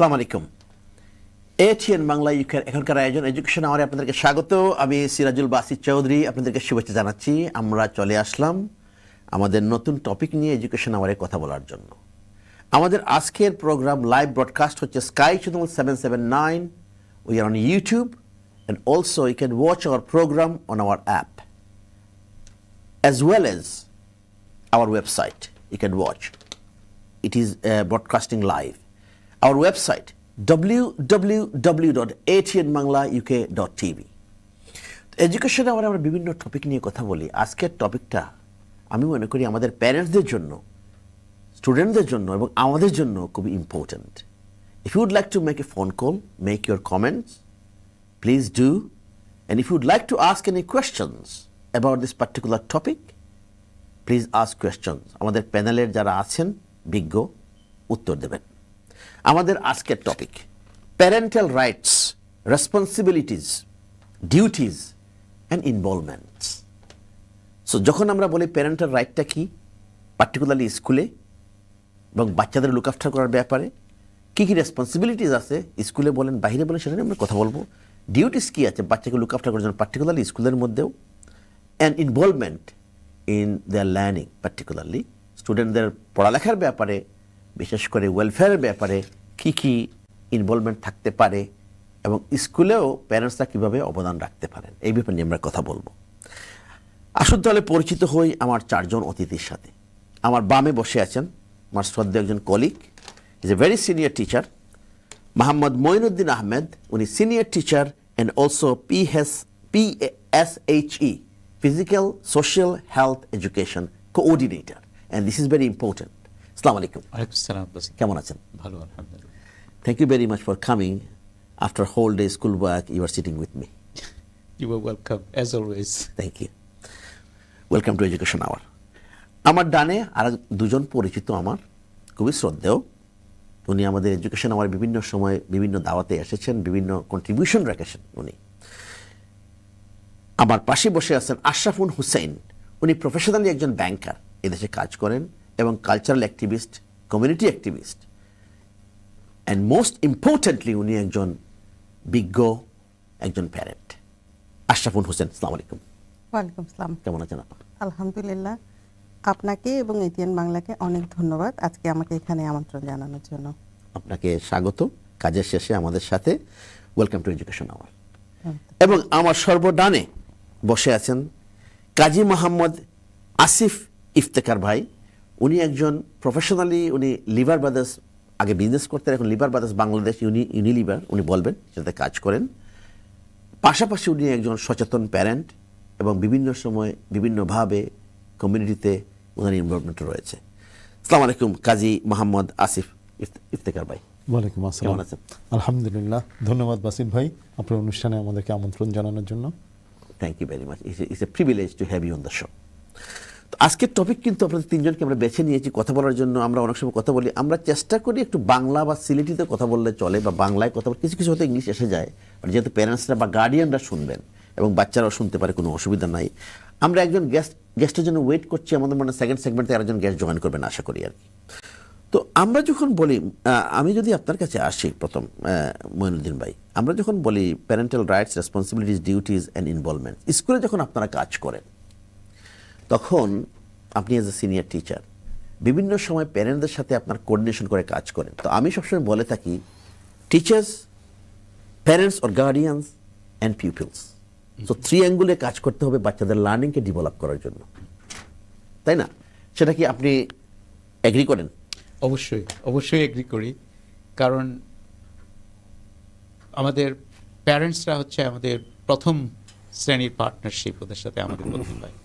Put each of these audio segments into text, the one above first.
আসসালামু আলাইকুম। ATN Bangla এখনকার আয়োজন এডুকেশন আওয়ারে আপনাদেরকে স্বাগত। আমি সিরাজুল বাসির চৌধুরী আপনাদেরকে শুভেচ্ছা জানাচ্ছি। আমরা চলে আসলাম আমাদের নতুন টপিক নিয়ে এডুকেশন আওয়ারে কথা বলার জন্য। আমাদের আজকের প্রোগ্রাম লাইভ ব্রডকাস্ট হচ্ছে sky channel 779। We are on YouTube and also you can watch our program on our app as well as our website. You can watch. It is broadcasting live. Our website www.atnbanglauk.tv. Education আওয়ারে আমরা বিভিন্ন topic নিয়ে কথা বলি। আজকের টপিকটা আমি মনে করি আমাদের প্যারেন্টসদের জন্য, স্টুডেন্টদের জন্য এবং আমাদের জন্য খুবই important. If you would like to make a phone call, make your comments, please do. And if you would like to ask any questions about this particular topic, please ask questions. আমাদের প্যানেলের যারা আছেন বিজ্ঞ উত্তর দেবেন। আমাদের আজকের topic parental rights, responsibilities, duties and involvements. So যখন আমরা বলি প্যারেন্টাল রাইটটা কি, পার্টিকুলারলি স্কুলে এবং বাচ্চাদের লুক আফটার করার ব্যাপারে কী কী রেসপন্সিবিলিটিস আছে, স্কুলে বলেন বাইরে বলেন, সেটা নিয়ে আমরা কথা বলবো। ডিউটিস কী আছে বাচ্চাকে লুক আফটার করার জন্য পার্টিকুলারলি স্কুলের মধ্যেও, and involvement in their learning, particularly স্টুডেন্টদের পড়ালেখার ব্যাপারে, বিশেষ করে ওয়েলফেয়ারের ব্যাপারে কী কী ইনভলভমেন্ট থাকতে পারে এবং স্কুলেও প্যারেন্টসরা কীভাবে অবদান রাখতে পারেন, এই ব্যাপারে নিয়ে আমরা কথা বলবো। আসুন তাহলে পরিচিত হই আমার চারজন অতিথির সাথে। আমার বামে বসে আছেন আমার শ্রদ্ধেয় একজন colleague, is a very senior teacher, Mohammad Moinuddin Ahmed. উনি senior teacher and also PSHE, Physical Social Health Education Coordinator, and this is very important. Assalamu alaikum. Alaikum salam. কেমন আছেন? ভালো, আলহামদুলিল্লাহ। Thank you very much for coming. After whole day school work, you are sitting with me. You are welcome, as always. Thank you. Welcome to Education Hour. আমার ডানে আর দুজন পরিচিত আমার খুবই শ্রদ্ধেয়। উনি আমাদের এডুকেশন আওয়ার বিভিন্ন সময় বিভিন্ন দাওয়াতে এসেছেন, বিভিন্ন কন্ট্রিবিউশন রেখেছেন উনি। আমার পাশে বসে আছেন আশরাফুল হুসেন। উনি প্রফেশনালি একজন ব্যাংকার, এদেশে কাজ করেন এবং cultural activist, community activist, and most importantly উনি একজন বিজ্ঞ, একজন প্যারেন্ট। আশরাফুল হোসেন, আসসালামু আলাইকুম। ওয়ালাইকুম আসসালাম। কেমন আছেন আপা? আলহামদুলিল্লাহ। আপনাকে এবং ATN বাংলাকে অনেক ধন্যবাদ আজকে আমাকে এখানে আমন্ত্রণ জানানোর জন্য। আপনাকে স্বাগত কাজের শেষে আমাদের সাথে। Welcome to education hour. এবং আমার সর্বডানে বসে আছেন কাজী মোহাম্মদ আসিফ ইফতেখার ভাই। উনি একজন প্রফেশনালি, উনি লিভার ব্রাদার্স, আগে বিজনেস করতেন, এখন লিভার ব্রাদার্স বাংলাদেশ ইউনিলিভার উনি বলবেন সেটাতে কাজ করেন। পাশাপাশি উনি একজন সচেতন প্যারেন্ট এবং বিভিন্ন সময় বিভিন্নভাবে কমিউনিটিতে ওনার ইনভলভমেন্ট রয়েছে। আসসালামু আলাইকুম কাজী মোহাম্মদ আসিফ ইফতেখার ভাই। ওয়ালাইকুম আসসালাম। কেমন আছেন? আলহামদুলিল্লাহ, ধন্যবাদ বাসির ভাই আপনার অনুষ্ঠানে আমাদেরকে আমন্ত্রণ জানানোর জন্য। Thank you very much. It's a privilege to have you on the show. তো আজকের টপিক কিন্তু আপনাদের তিনজনকে আমরা বেছে নিয়েছি কথা বলার জন্য। আমরা অনেক সময় কথা বলি, আমরা চেষ্টা করি একটু বাংলা বা সিলেটিতে কথা বললে চলে, বা বাংলায় কথা বলে, কিছু কিছু হয়তো ইংলিশ এসে যায়, যেহেতু প্যারেন্টসরা বা গার্ডিয়ানরা শুনবেন এবং বাচ্চারাও শুনতে পারে, কোনো অসুবিধা নাই। আমরা একজন গেস্টের জন্য ওয়েট করছি, আমাদের মনে সেকেন্ড সেগমেন্টে আরেকজন গেস্ট জয়েন করবেন আশা করি আর কি। তো আমরা যখন বলি, আমি যদি আপনার কাছে আসি প্রথম মঈনুদ্দিন ভাই, আমরা যখন বলি parental rights, responsibilities, duties and involvement, স্কুলে যখন আপনারা কাজ করেন তখন আপনি এজ এ সিনিয়র টিচার বিভিন্ন সময় প্যারেন্টদের সাথে আপনার কোঅর্ডিনেশন করে কাজ করেন। তো আমি সবসময় বলে থাকি teachers, parents or guardians and pupils. তো থ্রি অ্যাঙ্গুলে কাজ করতে হবে বাচ্চাদের লার্নিংকে ডেভেলপ করার জন্য, তাই না? সেটা কি আপনি এগ্রি করেন? অবশ্যই, অবশ্যই এগ্রি করি। কারণ আমাদের প্যারেন্টসরা হচ্ছে আমাদের প্রথম শ্রেণীর পার্টনারশিপ, ওদের সাথে আমাদের করতে হয়।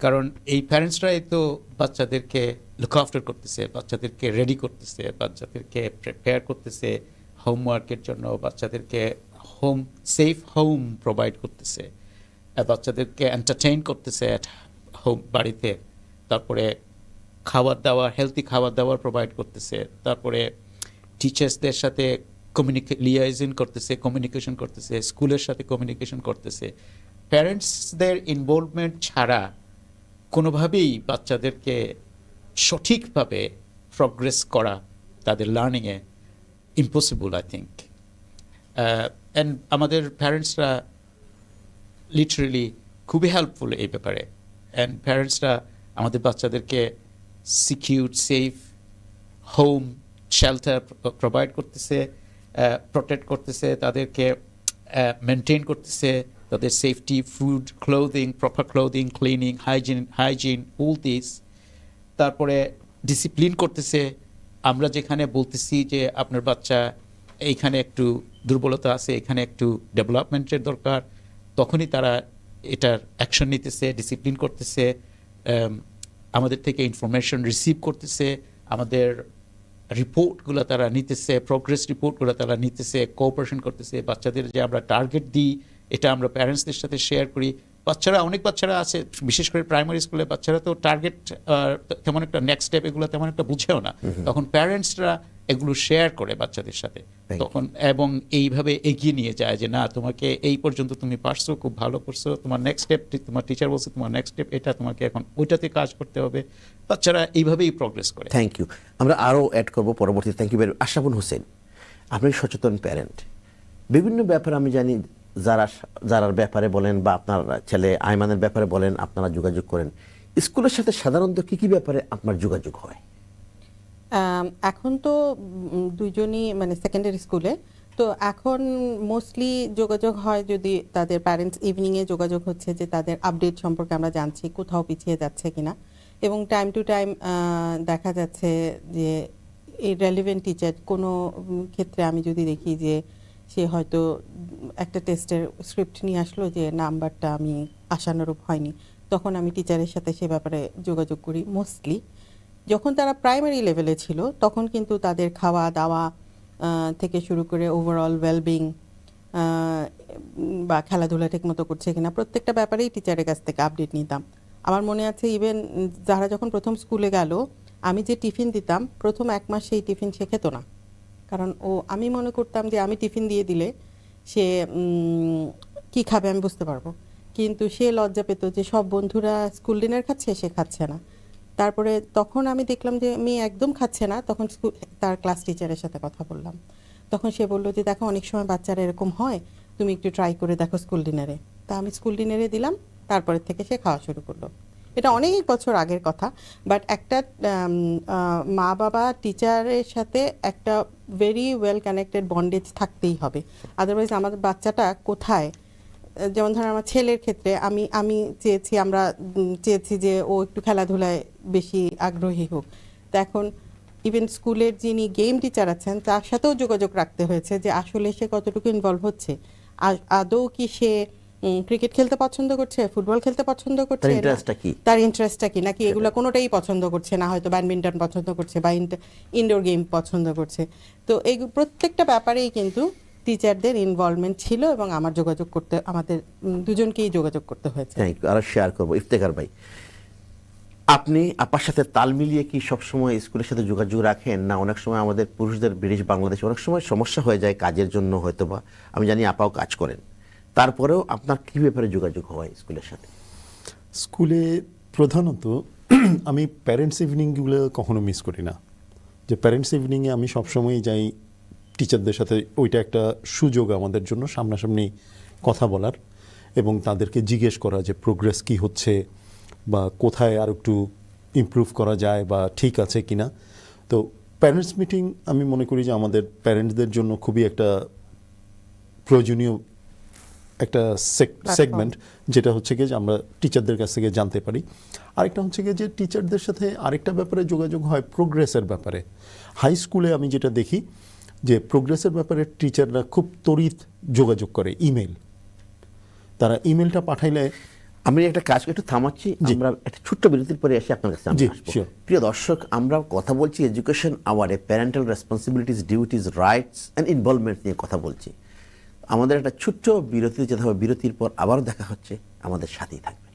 কারণ এই প্যারেন্টসরাই তো বাচ্চাদেরকে লুক আফটার করতেছে, বাচ্চাদেরকে রেডি করতেছে, বাচ্চাদেরকে প্রিপেয়ার করতেছে হোমওয়ার্কের জন্য, বাচ্চাদেরকে সেফ হোম প্রোভাইড করতেছে, বাচ্চাদেরকে এন্টারটেইন করতেছে অ্যাট হোম, বাড়িতে, তারপরে খাবার দাবার, হেলদি খাবার দাবার প্রোভাইড করতেছে, তারপরে টিচার্সদের সাথে লিয়াইজন করতেছে, কমিউনিকেশন করতেছে, স্কুলের সাথে কমিউনিকেশন করতেছে। প্যারেন্টসদের ইনভলভমেন্ট ছাড়া কোনোভাবেই বাচ্চাদেরকে সঠিকভাবে প্রগ্রেস করা তাদের লার্নিংয়ে ইম্পসিবল আই থিঙ্ক। অ্যান্ড আমাদের প্যারেন্টসরা লিটারেলি খুবই হেল্পফুল এই ব্যাপারে। অ্যান্ড প্যারেন্টসরা আমাদের বাচ্চাদেরকে secure, safe home, shelter provide করতেছে, প্রোটেক্ট করতেছে, তাদেরকে মেনটেন করতেছে, তাদের safety, food, clothing, proper clothing, cleaning, hygiene all this. তারপরে ডিসিপ্লিন করতেছে। আমরা যেখানে বলতেছি যে আপনার বাচ্চা এইখানে একটু দুর্বলতা আছে, এখানে একটু ডেভেলপমেন্টের দরকার, তখনই তারা এটার অ্যাকশন নিতেছে, ডিসিপ্লিন করতেছে, আমাদের থেকে ইনফরমেশন রিসিভ করতেছে, আমাদের রিপোর্টগুলো তারা নিতেছে, প্রোগ্রেস রিপোর্টগুলো তারা নিতেছে, কোঅপারেশন করতেছে। বাচ্চাদের যে আমরা টার্গেট দিই এটা আমরা প্যারেন্টসদের সাথে শেয়ার করি। অনেক বাচ্চারা আছে, বিশেষ করে প্রাইমারি স্কুলের বাচ্চারা তো টার্গেট তেমন একটা নেক্সট স্টেপ এগুলো তেমন একটা বুঝেও না, তখন প্যারেন্টসরা এগুলো শেয়ার করে বাচ্চাদের সাথে তখন, এবং এইভাবে এগিয়ে নিয়ে যায় যে না, তোমাকে এই পর্যন্ত তুমি পারছো, খুব ভালো করছো, তোমার নেক্সট স্টেপ, তোমার টিচার বলছে তোমার নেক্সট স্টেপ এটা, তোমাকে এখন ওইটাতে কাজ করতে হবে। বাচ্চারা এইভাবেই প্রগ্রেস করে। Thank you. আমরা আরও অ্যাড করবো পরবর্তী। Thank you very much. Ashraful Hossain, আপনি সচেতন প্যারেন্ট, বিভিন্ন ব্যাপারে আমি জানি যারার ব্যাপারে বলেন বা আপনার ছেলে আইমানের ব্যাপারে বলেন, আপনারা যোগাযোগ করেন। স্কুলের সাথে সাধারণত কী কী ব্যাপারে আপনার যোগাযোগ হয়? এখন তো দুইজনই মানে সেকেন্ডারি স্কুলে, তো এখন মোস্টলি যোগাযোগ হয় যদি তাদের প্যারেন্টস ইভিনিংয়ে যোগাযোগ হচ্ছে যে তাদের আপডেট সম্পর্কে আমরা জানছি, কোথাও পিছিয়ে যাচ্ছে কিনা। এবং টাইম টু টাইম দেখা যাচ্ছে যে এই রেলিভেন্ট টিচার কোনো ক্ষেত্রে আমি যদি দেখি যে সে হয়তো একটা টেস্টের স্ক্রিপ্ট নিয়ে আসলো যে নাম্বারটা আমি আশানুরূপ হয়নি, তখন আমি টিচারের সাথে সে ব্যাপারে যোগাযোগ করি মোস্টলি। যখন তারা প্রাইমারি লেভেলে ছিল তখন কিন্তু তাদের খাওয়া দাওয়া থেকে শুরু করে ওভারঅল ওয়েলবিং বা খেলাধুলা ঠিক মতো করছে কিনা প্রত্যেকটা ব্যাপারেই টিচারের কাছ থেকে আপডেট নিতাম। আমার মনে আছে ইভেন যারা যখন প্রথম স্কুলে গেল, আমি যে টিফিন দিতাম প্রথম 1 মাস সেই টিফিন সে খেত না, কারণ আমি মনে করতাম যে আমি টিফিন দিয়ে দিলে সে কি খাবে আমি বুঝতে পারবো, কিন্তু সে লজ্জা পেত যে সব বন্ধুরা স্কুল ডিনার খাচ্ছে, সে খাচ্ছে না। তারপরে তখন আমি দেখলাম যে মেয়ে একদম খাচ্ছে না, তখন তার ক্লাস টিচারের সাথে কথা বললাম, তখন সে বললো যে দেখো অনেক সময় বাচ্চারা এরকম হয়, তুমি একটু ট্রাই করে দেখো স্কুল ডিনারে। তা আমি স্কুল ডিনারে দিলাম, তারপরে থেকে সে খাওয়া শুরু করলো। এটা অনেক বছর আগের কথা, বাট একটা মা বাবা টিচারের সাথে একটা ভেরি ওয়েল কানেক্টেড বন্ডেজ থাকতেই হবে, আদারওয়াইজ আমাদের বাচ্চাটা কোথায়, যেমন ধরেন আমার ছেলের ক্ষেত্রে আমি চেয়েছি যে ও একটু খেলাধুলায় বেশি আগ্রহী হোক। তো এখন ইভেন স্কুলের যিনি গেম টিচার আছেন তার সাথেও যোগাযোগ রাখতে হয়েছে যে আসলে সে কতটুকু ইনভলভ হচ্ছে, আদৌ কি সে ক্রিকেট খেলতে পছন্দ করছে, ফুটবল খেলতে পছন্দ করছে, তার ইন্টারেস্টটা কি, নাকি এগুলো কোনোটাই পছন্দ করছে না, হয়তো ব্যাডমিন্টন পছন্দ করছে বা ইনডোর গেম পছন্দ করছে। তো এই প্রত্যেকটা ব্যাপারেই কিন্তু টিচারদের ইনভলভমেন্ট ছিল এবং আমাদের দুজনকেই যোগাযোগ করতে হয়েছে। Thank you. আর শেয়ার করবো ইফতেখার ভাই, আপনি আপার সাথে তাল মিলিয়ে কি সবসময় স্কুলের সাথে যোগাযোগ রাখেন, না অনেক সময় আমাদের পুরুষদের ব্রিটিশ বাংলাদেশে অনেক সময় সমস্যা হয়ে যায় কাজের জন্য, হয়তো বা আমি জানি আপাও কাজ করেন, তারপরেও আপনার কী ব্যাপারে যোগাযোগ হয় স্কুলের সাথে? স্কুলে প্রধানত আমি প্যারেন্টস ইভিনিংগুলো কখনো মিস করি না। যে প্যারেন্টস ইভিনিংয়ে আমি সবসময়ই যাই টিচারদের সাথে, ওইটা একটা সুযোগ আমাদের জন্য সামনাসামনি কথা বলার এবং তাদেরকে জিজ্ঞেস করা যে প্রোগ্রেস কি হচ্ছে বা কোথায় আর একটু ইমপ্রুভ করা যায় বা ঠিক আছে কিনা। তো প্যারেন্টস মিটিং আমি মনে করি যে আমাদের প্যারেন্টসদের জন্য খুবই একটা প্রয়োজনীয় একটা সেগমেন্ট, যেটা হচ্ছে গিয়ে যে আমরা টিচারদের কাছ থেকে জানতে পারি। আরেকটা হচ্ছে গিয়ে যে টিচারদের সাথে আরেকটা ব্যাপারে যোগাযোগ হয় প্রোগ্রেসের ব্যাপারে। হাই স্কুলে আমি যেটা দেখি যে প্রোগ্রেসের ব্যাপারে টিচাররা খুব তড়িৎ যোগাযোগ করে, ইমেল, তারা ইমেলটা পাঠাইলে। আমি একটা কাজ একটু থামাচ্ছি, আমরা একটা ছোট্ট বিরতির পরে এসে আপনার কাছে আসবো। প্রিয় দর্শক, আমরা কথা বলছি এডুকেশন আওয়ারে parental responsibilities, duties, rights and involvement নিয়ে কথা বলছি। আমাদের একটা ছোট্ট বিরতিতে যেতে হবে, বিরতির পর আবারও দেখা হচ্ছে, আমাদের সাথেই থাকবে।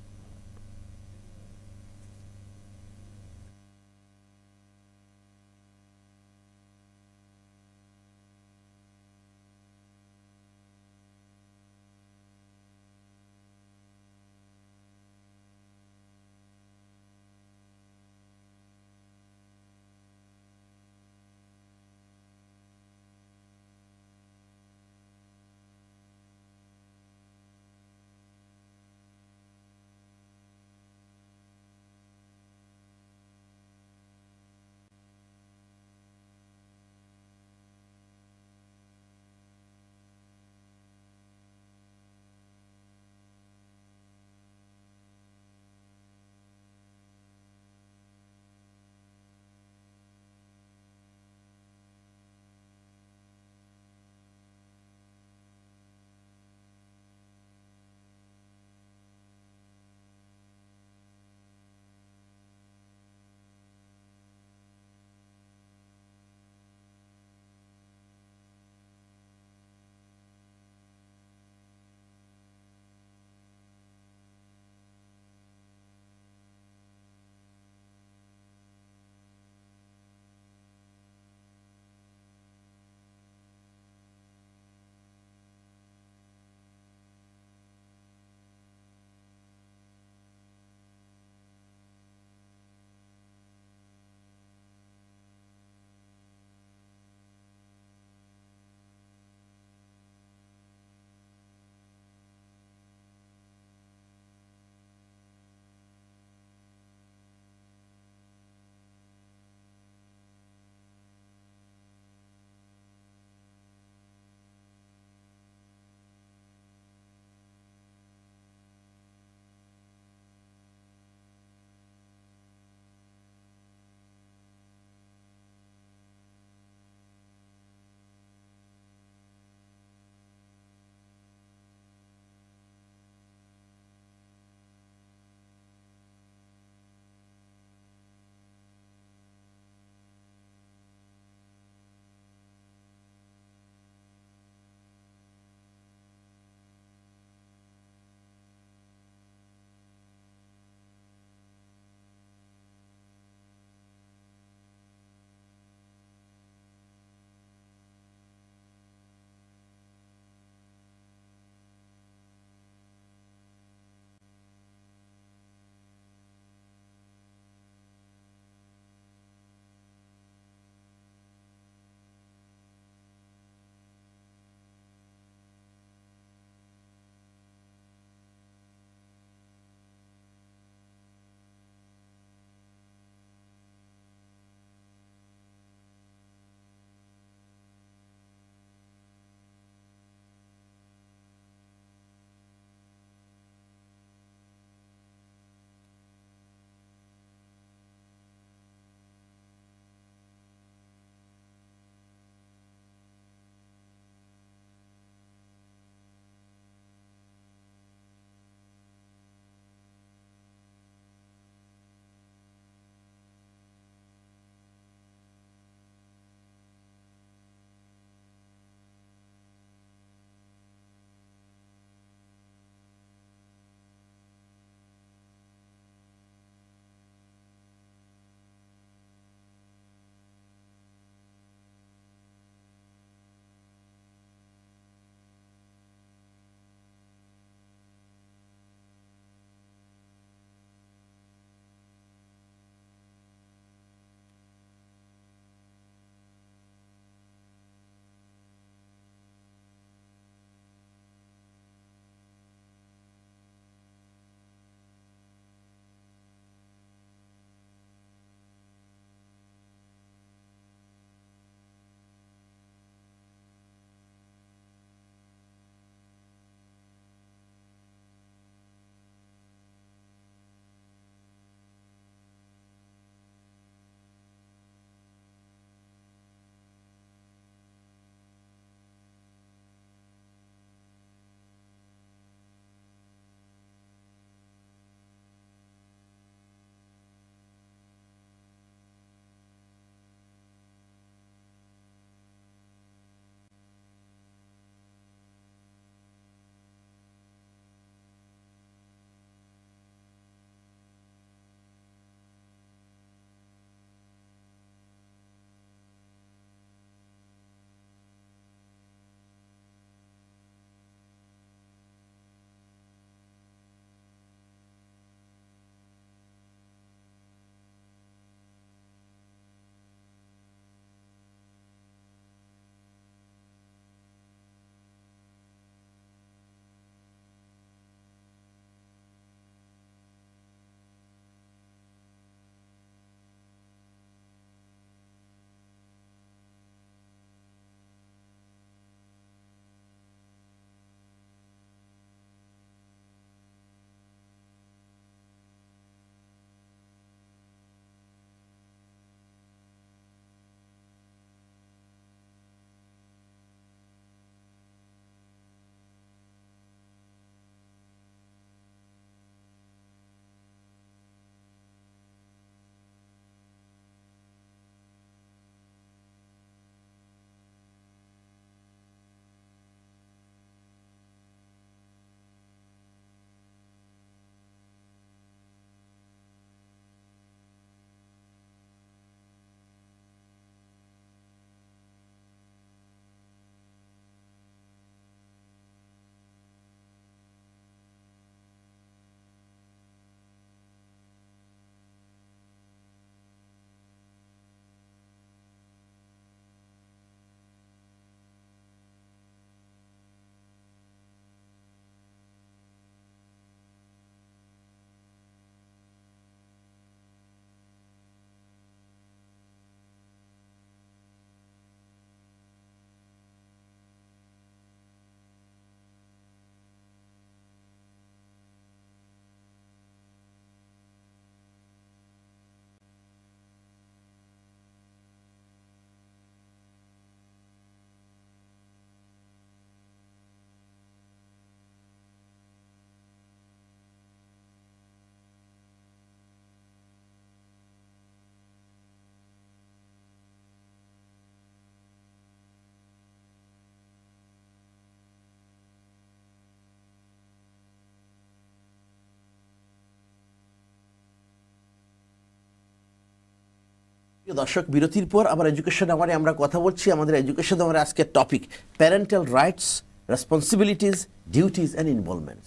দর্শক, বিরতির পর আবার এডুকেশন আওয়ারে আমরা কথা বলছি। আমাদের এডুকেশন আওয়ারে আজকের topic parental rights, responsibilities, duties and involvement.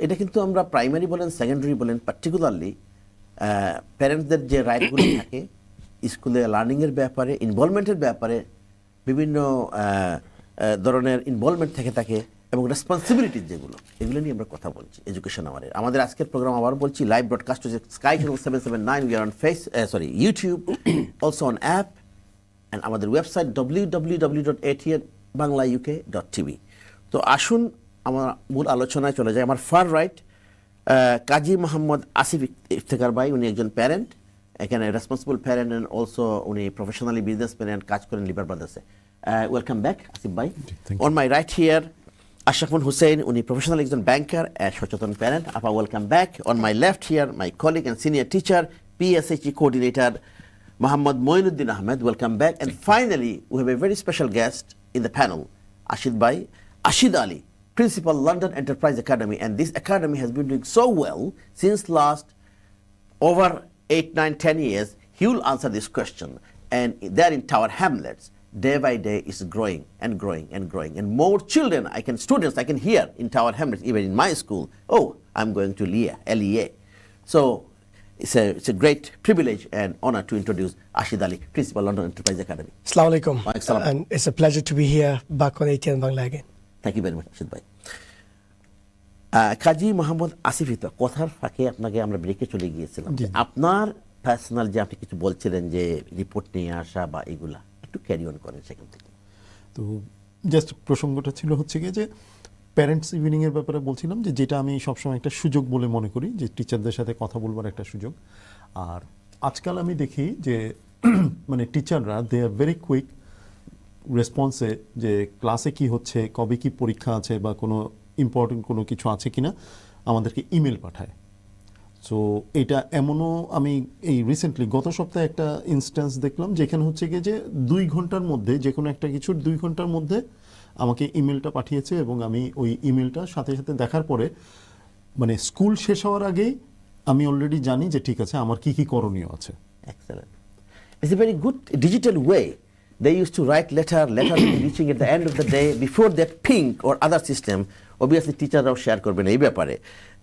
এটা কিন্তু আমরা প্রাইমারি বলেন, সেকেন্ডারি বলেন, পার্টিকুলারলি প্যারেন্টসদের যে রাইটগুলো থাকে স্কুলে লার্নিংয়ের ব্যাপারে, ইনভলভমেন্টের ব্যাপারে বিভিন্ন ধরনের ইনভলভমেন্ট থেকে থাকে এবং রেসপন্সিবিলিটিস যেগুলো, এগুলো নিয়ে আমরা কথা বলছি এডুকেশন আওয়ারের। আমাদের আজকের প্রোগ্রাম আবার বলছি লাইভ ব্রডকাস্ট হচ্ছে sky channel 779, we are on YouTube, also on app, and আমাদের ওয়েবসাইট www.atnbangla.uk.tv। তো আসুন আমার মূল আলোচনায় চলে যায়। আমার ফার রাইট কাজী মোহাম্মদ আসিফ ইফতেখার ভাই, উনি একজন প্যারেন্ট, এখানে রেসপন্সিবল প্যারেন্ট অ্যান্ড অলসো উনি প্রফেশনালি বিজনেসম্যান অ্যান্ড কাজ করেন লিবার ব্রাদার্সে। ওয়েলকাম ব্যাক আসিফ ভাই। On my right here Ashraful Hussain, উনি প্রফেশনাল একজন ব্যাংকার, সচেতন প্যারেন্ট। আপা welcome back. On my left here my colleague and senior teacher, PSHE coordinator Muhammad Moinuddin Ahmed, welcome back. And finally, we have a very special guest in the panel, Ashid Ali, Principal, London Enterprise Academy. And this academy has been doing so well since last over 8, 9, 10 years. He will answer this question. And there in Tower Hamlets, day by day is growing and growing and growing. And more children, students I can hear in Tower Hamlets, even in my school, oh, I'm going to LEA. So, it's a great privilege and honor to introduce Ashid Ali, Principal, London Enterprise Academy. Assalamu alaikum. Wa alaikum salam. And it's a pleasure to be here back on ATN Bangla again. Thank you very much, Ashid bhai. কাজী মোহাম্মদ আসিফ, কথার ফাঁকে আপনাকে আমরা ব্রেকে চলে গিয়েছিলাম। আপনার personal যে আপনি কিছু বলছিলেন যে রিপোর্ট নিয়ে আসা বা এগুলা একটু ক্যারি অন করেন সেখান থেকে। তো জাস্ট প্রসঙ্গটা ছিল হচ্ছে গিয়ে যে প্যারেন্টস ইভিনিংয়ের ব্যাপারে বলছিলাম যে যেটা আমি সবসময় একটা সুযোগ বলে মনে করি, যে টিচারদের সাথে কথা বলবার একটা সুযোগ। আর আজকাল আমি দেখি যে মানে টিচাররা দে আর ভেরি কুইক রেসপন্সে, যে ক্লাসে কি হচ্ছে, কবে কি পরীক্ষা আছে বা কোনো ইম্পর্টেন্ট কোনো কিছু আছে কিনা আমাদেরকে ইমেল পাঠায়। সো এটা এমনও আমি এই রিসেন্টলি গত সপ্তাহে একটা ইনস্ট্যান্স দেখলাম যেখানে হচ্ছে গিয়ে যে 2 ঘন্টার মধ্যে যে কোনো একটা কিছুর 2 ঘন্টার মধ্যে আমাকে ইমেলটা পাঠিয়েছে এবং আমি ওই ইমেলটা সাথে সাথে দেখার পরে মানে স্কুল শেষ হওয়ার আগেই আমি অলরেডি জানি যে ঠিক আছে আমার কি কি করণীয় আছে। Excellent. It's a very good digital way. They used to write letter reaching at the end of the day before that ping or other system. Obviously টিচাররাও শেয়ার করবেন এই ব্যাপারে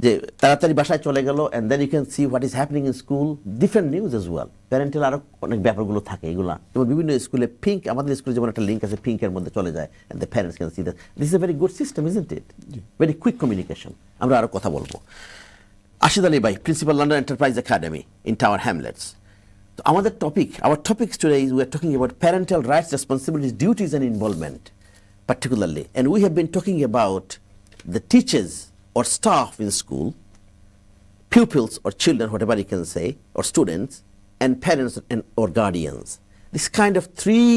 যে তাড়াতাড়ি বাসায় চলে গেল, and then you can see what is happening in school, different news as well. Parental আরো অনেক ব্যাপারগুলো থাকে এগুলা, যেমন বিভিন্ন স্কুলে পিঙ্ক, আমাদের স্কুলে যেমন একটা লিঙ্ক আছে পিঙ্কের মধ্যে চলে যায়, and the parents can see that. This is a very good system, isn't it? Very quick communication. আমরা আরো কথা বলবো। আশিদ আলী ভাই, principal, London Enterprise academy in Tower Hamlets. তো আমাদের our topic today is we are talking about parental rights, responsibilities, duties and involvement particularly. And we have been talking about the teachers or staff in school, pupils or children, whatever you can say, or students, and parents or guardians. This kind of 3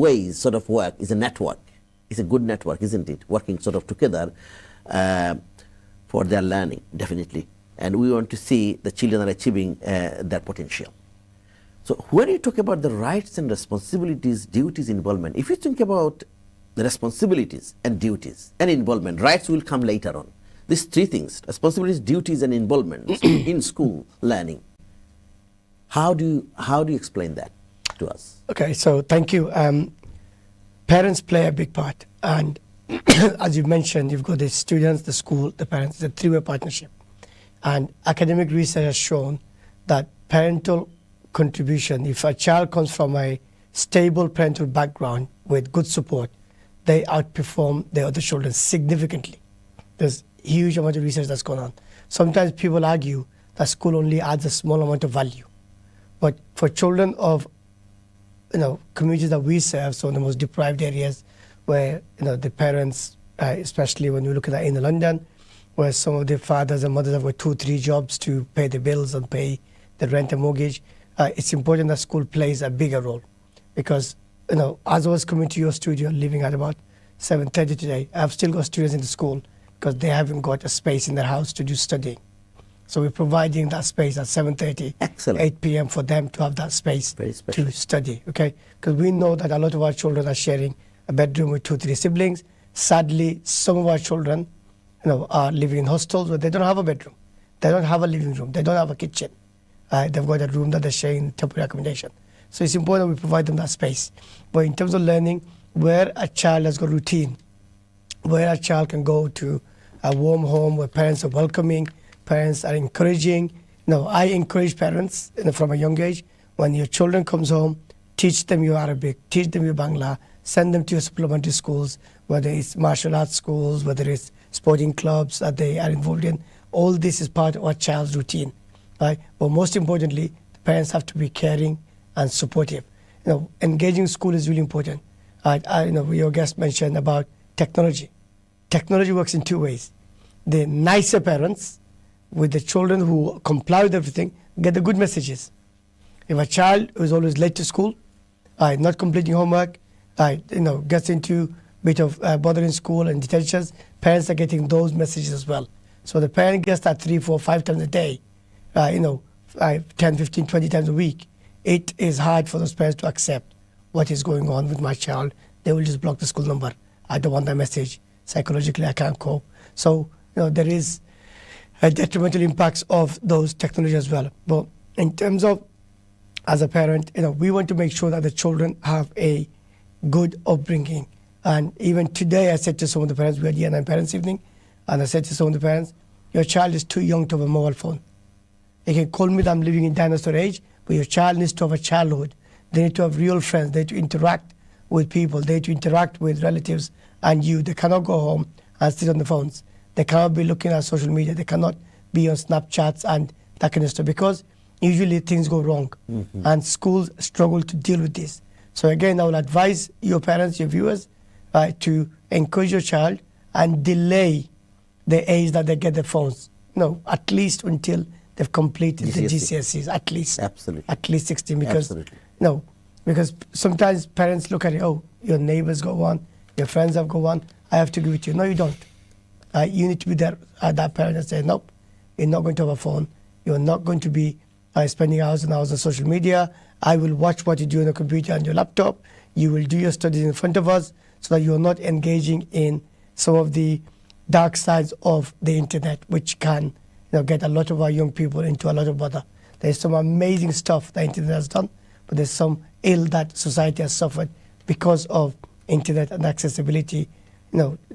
ways sort of work is a network. It's a good network, isn't it? Working sort of together for their learning, definitely. And we want to see the children are achieving their potential. So when you talk about the rights and responsibilities, duties, involvement, if you think about the responsibilities and duties and involvement, rights will come later on. These 3 things, responsibilities, duties and involvement in school learning. How do you explain that to us? Okay, so thank you. Parents play a big part, and as you mentioned, you've got the students, the school, the parents. It's a 3-way partnership, and academic research has shown that parental contribution, if a child comes from a stable parental background with good support, they outperform the other children significantly. There's huge amount of research that's gone on. Sometimes people argue that school only adds a small amount of value, but for children of communities that we serve, so in the most deprived areas where the parents, especially when you look at that in London, where some of the fathers and mothers have got 2, 3 jobs to pay the bills and pay the rent and mortgage, it's important that school plays a bigger role. Because as I was coming to your studio, leaving at about 7:30 today, I've still got students in the school because they haven't got a space in their house to do studying. So we're providing that space at 7:30, Excellent. 8 p.m. for them to have that space Very special. to study, okay? Because we know that a lot of our children are sharing a bedroom with 2, 3 siblings. Sadly, some of our children are living in hostels where they don't have a bedroom. They don't have a living room. They don't have a kitchen. They've got a room that they're sharing temporary accommodation. So it's important we provide them that space. But in terms of learning, where a child has got routine, where a child can go to a warm home where parents are welcoming, parents are encouraging. I encourage parents from a young age, when your children comes home, teach them your Arabic, teach them your Bangla, send them to your supplementary schools, whether it's martial arts schools, whether it's sporting clubs that they are involved in. All this is part of our child's routine, right? But most importantly, the parents have to be caring and supportive. Engaging school is really important. Your guest mentioned about technology. Technology works in two ways. The nicer parents, with the children who comply with everything, get the good messages. If a child who is always late to school, not completing homework, gets into a bit of bother in school and detentions, parents are getting those messages as well. So the parent gets that 3, 4, 5 times a day, 10, 15, 20 times a week. It is hard for those parents to accept what is going on with my child. They will just block the school number. I don't want that message. Psychologically, I can't cope. So, there is a detrimental impacts of those technology as well. But in terms of, as a parent, we want to make sure that the children have a good upbringing. And even today, I said to some of the parents, we had ATN Parents Evening, and I said to some of the parents, your child is too young to have a mobile phone. They can call me that I'm living in dinosaur age, but your child needs to have a childhood. They need to have real friends. They need to interact with people. They need to interact with relatives and you. They cannot go home and sit on the phones. They cannot be looking at social media. They cannot be on Snapchats and that kind of stuff, because usually things go wrong. And schools struggle to deal with this. So again, I will advise your parents, your viewers, to encourage your child and delay the age that they get their phones. At least until they've completed the GCSEs, at least. Absolutely. At least 16, because Absolutely. Because sometimes parents look at it, oh, your neighbors go on, your friends have go on, I have to give it to you. No, you don't. You need to be there at that parent and say, nope, you're not going to have a phone. You're not going to be spending hours and hours on social media. I will watch what you do on your computer and your laptop. You will do your studies in front of us, so that you're not engaging in some of the dark sides of the internet, which can get a lot of our young people into a lot of bother. There's some amazing stuff the internet has done, but there's some ill that society has suffered because of internet and accessibility,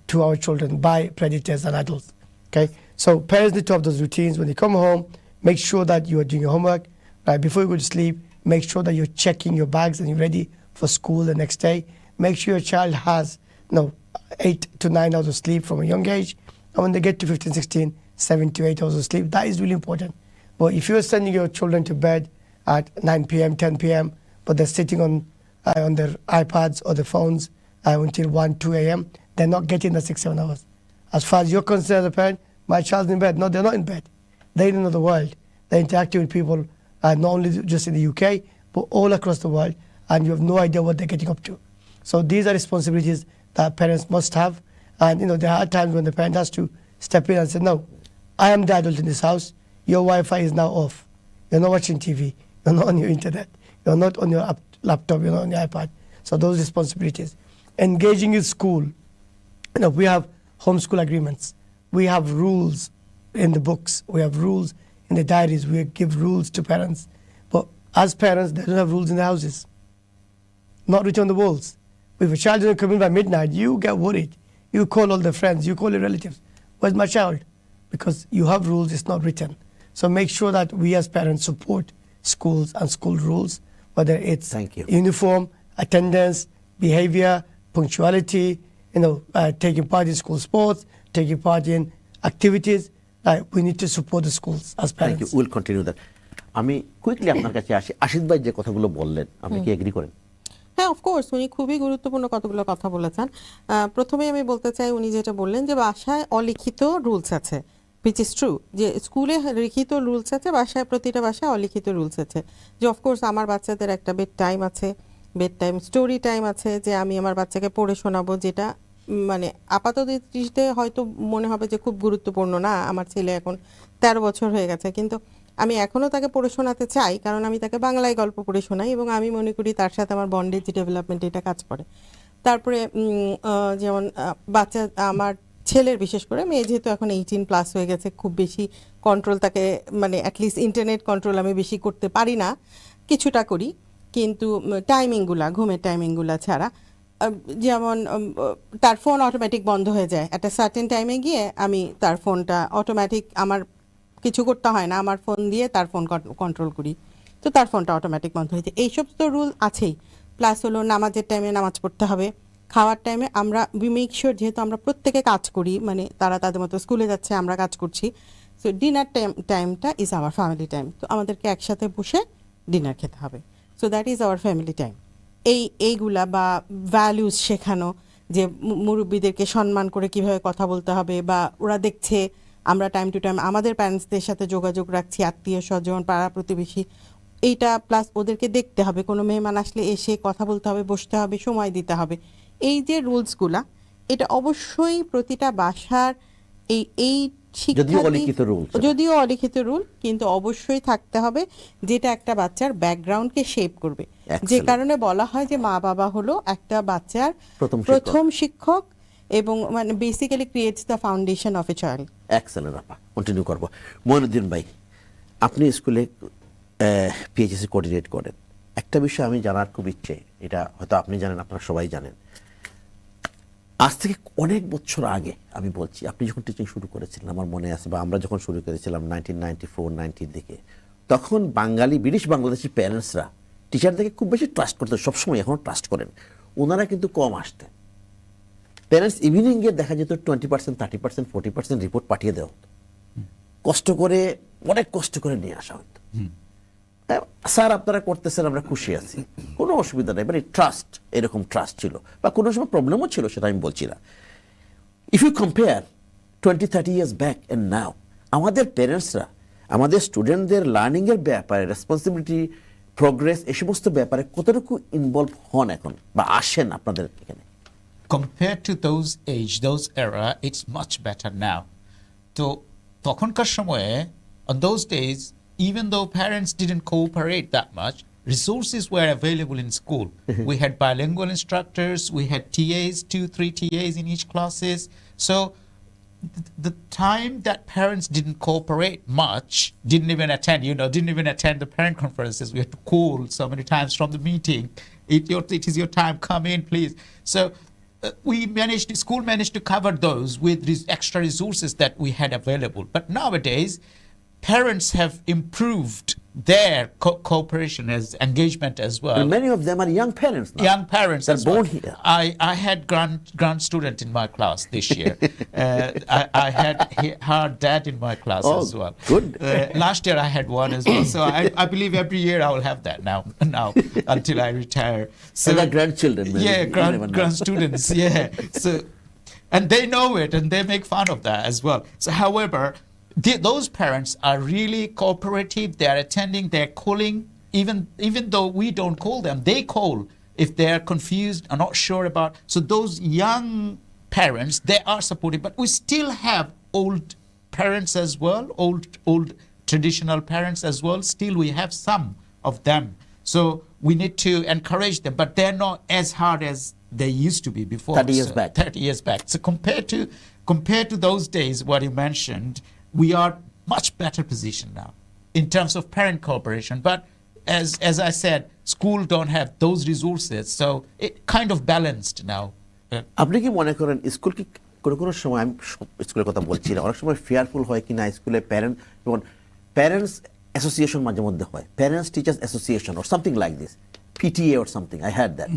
to our children by predators and adults. Okay, so parents need to have those routines when they come home. Make sure that you are doing your homework. Right before you go to sleep, make sure that you're checking your bags and you're ready for school the next day. Make sure your child has 8 to 9 hours of sleep from a young age, and when they get to 15, 16, 7 to 8 hours of sleep. That is really important. But if you're sending your children to bed at 9 p.m., 10 p.m., but they're sitting on their iPads or their phones until 1, 2 a.m., they're not getting the 6, 7 hours. As far as you're concerned as a parent, my child's in bed. No, they're not in bed. They're in another world. They're interacting with people, not only just in the UK, but all across the world, and you have no idea what they're getting up to. So these are responsibilities that parents must have. And there are times when the parent has to step in and say, no, I am the adult in this house. Your Wi-Fi is now off. You're not watching TV. You're not on your internet. You're not on your laptop. You're not on your iPad. So those responsibilities. Engaging in school. We have homeschool agreements. We have rules in the books. We have rules in the diaries. We give rules to parents. But as parents, they don't have rules in the houses. Not written on the walls. If a child doesn't come in by midnight, you get worried. You call all the friends. You call your relatives. Where's my child? Because you have rules, it's not written. So make sure that we as parents support schools and school rules, whether it's uniform, attendance, behavior, punctuality, taking part in school sports, taking part in activities. We need to support the schools as parents. Thank you. We'll continue that. আমি quickly আপনার কাছে আসি। আশিদ ভাই যে কথাগুলো বললেন, আপনি কি এগ্রি করেন? হ্যাঁ, অফকোর্স উনি খুবই গুরুত্বপূর্ণ কতগুলো কথা বলেছেন। প্রথমেই আমি বলতে চাই, উনি যেটা বললেন যে বাসায় অলিখিত রুলস আছে, which is true, যে স্কুলে লিখিত রুলস আছে, বাসায় প্রতিটা বাসায় অলিখিত রুলস আছে। যে অফকোর্স আমার বাচ্চাদের একটা বেড টাইম আছে, বেড টাইম স্টোরি টাইম আছে, যে আমি আমার বাচ্চাকে পড়ে শোনাবো, যেটা মানে আপাত দৃষ্টিতে হয়তো মনে হবে যে খুব গুরুত্বপূর্ণ না, আমার ছেলে এখন 13 বছর হয়ে গেছে, কিন্তু আমি এখনও তাকে পড়ে শোনাতে চাই, কারণ আমি তাকে বাংলায় গল্প পড়ে শোনাই এবং আমি মনে করি তার সাথে আমার বন্ডেজ ডেভেলপমেন্ট এটা কাজ করে। তারপরে যেমন বাচ্চা, আমার ছেলের বিশেষ করে, মেয়ে যেহেতু এখন 18+ হয়ে গেছে, খুব বেশি কন্ট্রোল তাকে, মানে অ্যাটলিস্ট ইন্টারনেট কন্ট্রোল আমি বেশি করতে পারি না, কিছুটা করি, কিন্তু টাইমিংগুলা ঘুমের টাইমিংগুলা ছাড়া যেমন তার ফোন অটোমেটিক বন্ধ হয়ে যায় একটা সার্টেন টাইমে গিয়ে আমি তার ফোনটা অটোমেটিক আমার কিছু করতে হয় না আমার ফোন দিয়ে তার ফোন কন্ট্রোল করি তো তার ফোনটা অটোমেটিক বন্ধ হয়ে যায় এইসব তো রুল আছেই প্লাস হলো নামাজের টাইমে নামাজ পড়তে হবে খাওয়ার টাইমে আমরা উই মেক শিওর যেহেতু আমরা প্রত্যেকে কাজ করি মানে তারা তাদের মতো স্কুলে যাচ্ছে আমরা কাজ করছি সো ডিনার টাইমটা ইজ আওয়ার ফ্যামিলি টাইম তো আমাদেরকে একসাথে বসে ডিনার খেতে হবে so that is our family time এইগুলা বা ভ্যালুস শেখানো যে মুরব্বীদেরকে সম্মান করে কিভাবে কথা বলতে হবে বা ওরা দেখছে আমরা টাইম টু টাইম আমাদের প্যারেন্টসদের সাথে যোগাযোগ রাখছি আত্মীয় স্বজন পাড়া প্রতিবেশী এইটা প্লাস ওদেরকে দেখতে হবে কোনো মেহমান আসলে এসে কথা বলতে হবে বসতে হবে সময় দিতে হবে এই যে রুলসগুলা এটা অবশ্যই প্রতিটা বাসার এই যদিও অলিখিত রুল কিন্তু অবশ্যই থাকতে হবে যেটা একটা বাচ্চার ব্যাকগ্রাউন্ডকে শেপ করবে যে কারণে বলা হয় যে মা বাবা হলো একটা বাচ্চার প্রথম শিক্ষক এবং মানে basically creates the foundation of a child excellent আপা কন্টিনিউ করব মঈনুদ্দিন ভাই আপনি স্কুলে পিএইচএসি কোঅর্ডিনেট করেন একটা বিষয় আমি জানার খুব ইচ্ছে এটা হয়তো আপনি জানেন আপনারা সবাই জানেন আজ থেকে অনেক বছর আগে আমি বলছি আপনি যখন টিচিং শুরু করেছিলেন আমার মনে আছে বা আমরা যখন শুরু করেছিলাম 1994-90 দিকে তখন বাঙালি ব্রিটিশ বাংলাদেশি প্যারেন্টসরা টিচারদেরকে খুব বেশি ট্রাস্ট করতেন সবসময় এখনও ট্রাস্ট করেন ওনারা কিন্তু কম আসতেন প্যারেন্টস ইভিনিংয়ে দেখা যেত 20%, 30%, 40% রিপোর্ট পাঠিয়ে দেওয়া হতো কষ্ট করে অনেক কষ্ট করে নিয়ে আসা হতো স্যার আপনারা করতেছেন আমরা খুশি আছি কোনো অসুবিধা নেই মানে ট্রাস্ট এরকম ট্রাস্ট ছিল বা কোনো সময় প্রবলেমও ছিল সেটা আমি বলছি না if you compare 20-30 years back and now আমাদের প্যারেন্টসরা আমাদের স্টুডেন্টদের লার্নিংয়ের ব্যাপারে রেসপন্সিবিলিটি প্রোগ্রেস এই সমস্ত ব্যাপারে কতটুকু ইনভলভ হন এখন বা আসেন আপনাদের এখানে Compared to those age, those era, it's much better now. তো তখনকার সময়ে on those days even though parents didn't cooperate that much, resources were available in school. We had bilingual instructors, we had TAs, 2-3 TAs in each classes. So the time that parents didn't cooperate much, didn't even attend the parent conferences. We had to call so many times from the meeting. It is your time, come in, please. So school managed to cover those with these extra resources that we had available. But nowadays, parents have improved their cooperation as engagement as well. And many of them are young parents now. Young parents. They're born here. I had grand student in my class this year. I had her dad in my class as well. Good. Last year I had one as well. So I believe every year I will have that now until I retire. So and the grandchildren. Maybe. Yeah, grand students. Yeah. So, and they know it and they make fun of that as well. So, however, those parents are really cooperative. They are attending. They are calling. Even though we don't call them, they call if they are confused or not sure about. So those young parents, they are supportive. But we still have old parents as well, old traditional parents as well. Still, we have some of them. So we need to encourage them. But they're not as hard as they used to be before. 30 years back. 30 years back. So compared to those days, what you mentioned, we are much better position now in terms of parent cooperation. But as I said, school don't have those resources, so it kind of balanced now. আপনি কি মনে করেন school কি কোনো সময় আমি স্কুলের কথা বলছি না অনেক সময় ফেয়ারফুল হয় কি না স্কুলে প্যারেন্টস অ্যাসোসিয়েশন মাঝে মধ্যে হয় parents teachers association or something like this PTA or something I had that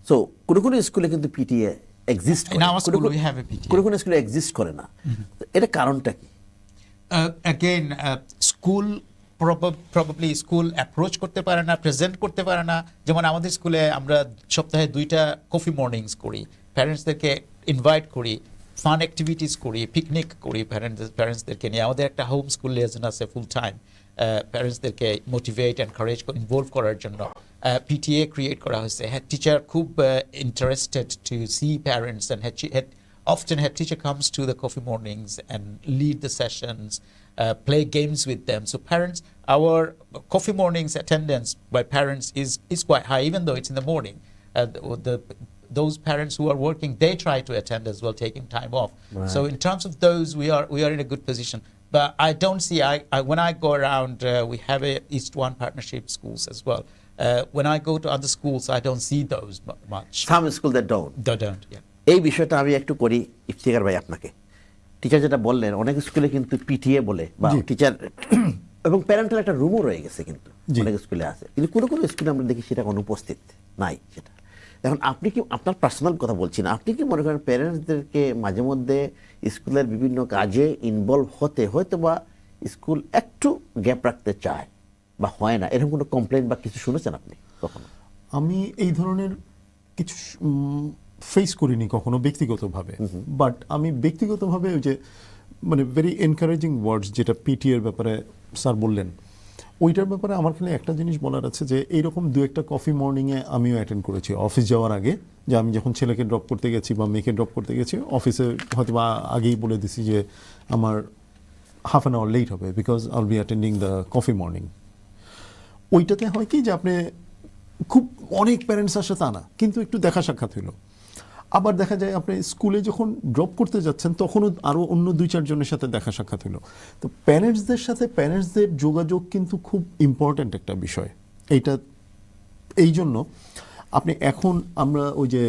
so কোনো স্কুলে কিন্তু PTA এক্সিস্ট করে In our school we have a PTA. কোনো স্কুলে এক্সিস্ট করে না এটা কারণটা কি Again, school probably school approach করতে পারে না প্রেজেন্ট করতে পারে না যেমন আমাদের স্কুলে আমরা সপ্তাহে 2টা কফি মর্নিংস করি প্যারেন্টসদেরকে ইনভাইট করি ফান অ্যাক্টিভিটিস করি পিকনিক করি প্যারেন্টসদেরকে নিয়ে আমাদের একটা হোম স্কুল লিয়েজন আছে ফুল টাইম প্যারেন্টসদেরকে মোটিভেট এনকারেজ ইনভলভ করার জন্য PTA ক্রিয়েট করা হয়েছে হেড টিচার খুব interested to see parents and often head teacher comes to the coffee mornings and lead the sessions, play games with them. So parents, our coffee mornings attendance by parents is quite high, even though it's in the morning. Those parents who are working, they try to attend as well, taking time off. Right. So in terms of those, we are in a good position. But I don't see, when I go around, we have East One partnership schools as well. When I go to other schools, I don't see those much. Some school that don't. They don't, yeah. এই বিষয়টা আমি একটু করি ইফতিখার ভাই আপনাকে। Teacher যেটা বললেন, অনেক স্কুলে কিন্তু পিটিএ বলে বা জি। টিচার এবং প্যারেন্টাল একটা রুমও রয়ে গেছে কিন্তু জি। অনেক স্কুলে আছে, কিন্তু কোনো কোনো স্কুলে আমরা দেখি সেটা অনুপস্থিত নাই সেটা। এখন আপনি কি, আপনার পার্সোনাল কথা বলছি না, আপনি কি মনে করেন প্যারেন্টসদেরকে মাঝে মধ্যে স্কুলের বিভিন্ন কাজে ইনভলভ হতে হয়তো বা স্কুল একটু গ্যাপ রাখতে চায় বা হয় না, এরকম কোনো কমপ্লেন বা কিছু শুনেছেন আপনি কখনো? আমি এই ধরনের কিছু ফেস করিনি কখনো ব্যক্তিগতভাবে, বাট আমি ব্যক্তিগতভাবে ওই যে মানে ভেরি এনকারেজিং ওয়ার্ডস যেটা পিটি এর ব্যাপারে স্যার বললেন, ওইটার ব্যাপারে আমার খালি একটা জিনিস বলার আছে যে এইরকম দু একটা কফি মর্নিংয়ে আমিও অ্যাটেন্ড করেছি অফিস যাওয়ার আগে, যে আমি যখন ছেলেকে ড্রপ করতে গেছি বা মেয়েকে ড্রপ করতে গেছি অফিসে হয়তো বা আগেই বলে দিছি যে আমার হাফ অ্যান আওয়ার লেট হবে because I will be attending the coffee morning. ওইটাতে হয় কি যে আপনি খুব অনেক প্যারেন্টস আসে তা না, কিন্তু একটু দেখা সাক্ষাৎ হলো। আবার দেখা যায় আপনি স্কুলে যখন ড্রপ করতে যাচ্ছেন তখনও আরও অন্য 2-4 জনের সাথে দেখা সাক্ষাৎ হলো। তো প্যারেন্টসদের সাথে প্যারেন্টসদের যোগাযোগ কিন্তু খুব ইম্পর্ট্যান্ট একটা বিষয়। এইটা এই জন্য আপনি এখন আমরা ওই যে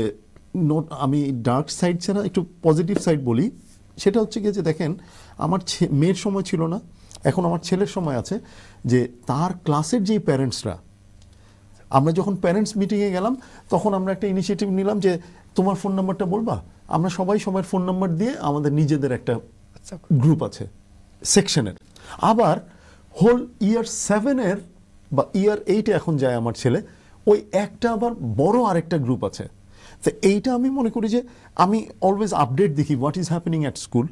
আমি ডার্ক সাইড ছাড়া একটু পজিটিভ সাইড বলি, সেটা হচ্ছে গিয়ে যে দেখেন আমার মেয়ের সময় ছিল না, এখন আমার ছেলের সময় আছে, যে তার ক্লাসের যেই প্যারেন্টসরা, আমরা যখন প্যারেন্টস মিটিংয়ে গেলাম তখন আমরা একটা ইনিশিয়েটিভ নিলাম যে তোমার ফোন নাম্বারটা বলবা, আমরা সবাই সবার ফোন নাম্বার দিয়ে আমাদের নিজেদের একটা গ্রুপ আছে সেকশনের। আবার হোল ইয়ার 7-এর বা ইয়ার 8-এ এখন যায় আমার ছেলে, ওই একটা আবার বড় আরেকটা গ্রুপ আছে। তো এইটা আমি মনে করি যে আমি অলওয়েজ আপডেট দেখি what is happening at school,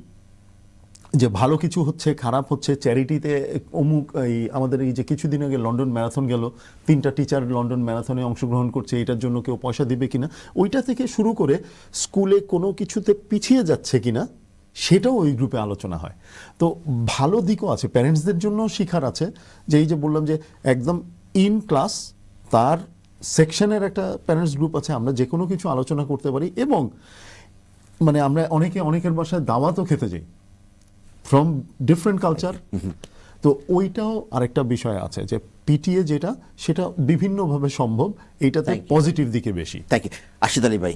যে ভালো কিছু হচ্ছে খারাপ হচ্ছে, চ্যারিটিতে অমুক এই আমাদের এই যে কিছুদিন আগে লন্ডন ম্যারাথন গেল, 3টা টিচার লন্ডন ম্যারাথনে অংশগ্রহণ করছে, এটার জন্য কেউ পয়সা দিবে কিনা, ওইটা থেকে শুরু করে স্কুলে কোনো কিছুতে পিছিয়ে যাচ্ছে কিনা সেটাও ওই গ্রুপে আলোচনা হয়। তো ভালো দিকও আছে, প্যারেন্টসদের জন্য শিখার আছে, যে এই যে বললাম যে একদম ইন ক্লাস তার সেকশনের একটা প্যারেন্টস গ্রুপ আছে, আমরা যে কোনো কিছু আলোচনা করতে পারি, এবং মানে আমরা অনেকের বাসায় দাওয়াতও খেতে যাই ফ্রম ডিফারেন্ট কালচার। তো ওইটাও আরেকটা বিষয় আছে যে পিটিএ যেটা সেটা বিভিন্নভাবে সম্ভব, এইটাতে পজিটিভ দিকে বেশি। থ্যাংক ইউ আশিদ আলী ভাই।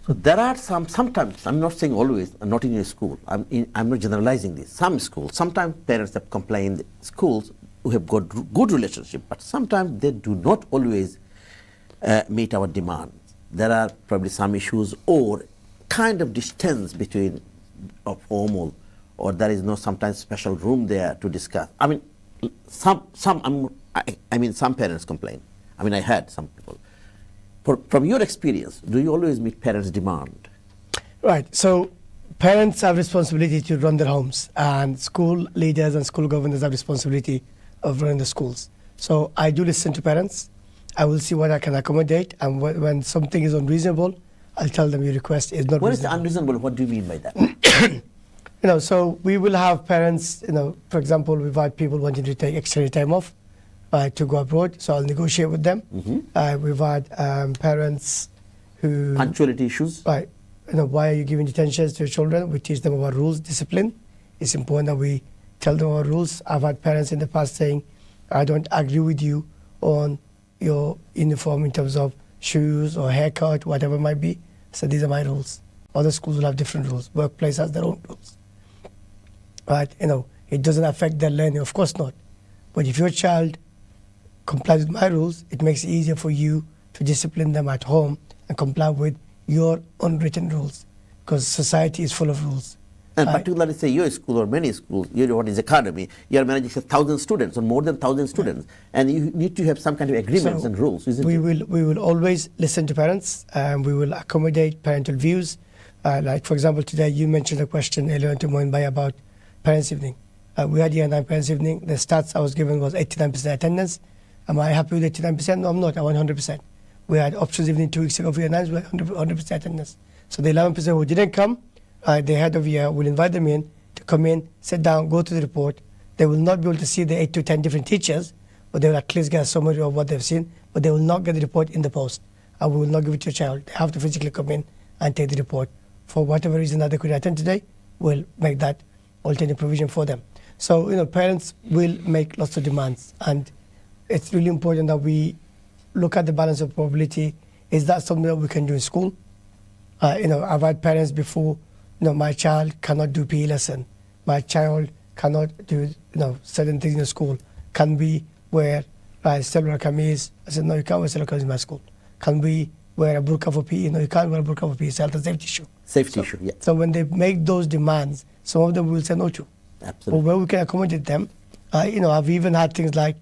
So there are sometimes, I'm not saying always, not in your school, I'm not generalizing this. Some schools, sometimes parents have complained, schools who have got good relationship, but sometimes they do not always meet our demands. There are probably some issues or kind of distance between of home, or there is no sometimes special room there to discuss. I mean, some parents complain. I mean, I heard some people. From your experience, do you always meet parents' demand? Right. So parents have responsibility to run their homes, and school leaders and school governors have responsibility of running the schools. So I do listen to parents. I will see what I can accommodate, and when something is unreasonable, I'll tell them your request is not What is reasonable. unreasonable? What do you mean by that? So we will have parents, for example, we've had people wanting to take extra time off to go abroad, so I'll negotiate with them. We've had parents who... Punctuality issues? Right. Why are you giving detention to your children? We teach them about rules, discipline. It's important that we tell them about rules. I've had parents in the past saying, I don't agree with you on your uniform in terms of shoes or haircut, whatever it might be. So these are my rules. Other schools will have different rules. Workplace has their own rules. Right? It doesn't affect their learning, of course not. But if your child complies with my rules, it makes it easier for you to discipline them at home and comply with your unwritten rules, because society is full of rules. And particularly say your school or many schools, what is academy, you are managing 1,000 students or more than 1,000 students, and you need to have some kind of agreements and rules, isn't it? We will always listen to parents, and we will accommodate parental views. Like for example, today you mentioned a question earlier to Moinbai about parents' evening. We had year 9 parents' evening. The stats I was given was 89% attendance. Am I happy with 89%? No, I'm not. I want 100%. We had options evening 2 weeks ago for year 9s, we had 100% attendance. So the 11% who didn't come, the head of year will invite them in to come in, sit down, go to the report. They will not be able to see the 8 to 10 different teachers, but they will at least get a summary of what they've seen, but they will not get the report in the post. And we will not give it to your child. They have to physically come in and take the report. For whatever reason that they could attend today, we'll make that alternate provision for them. So, parents will make lots of demands, and it's really important that we look at the balance of probability. Is that something that we can do in school? I've had parents before, my child cannot do PE lesson. My child cannot do, certain things in school. Can we wear cellular kameez? I said, no, you can't wear cellular kameez in my school. Can we wear a burqa for PE? No, you can't wear a burqa for PE. It's a health and safety issue. Safety issue, yeah. So when they make those demands, some of them will say no to. Absolutely. But where we can accommodate them, I've even had things like,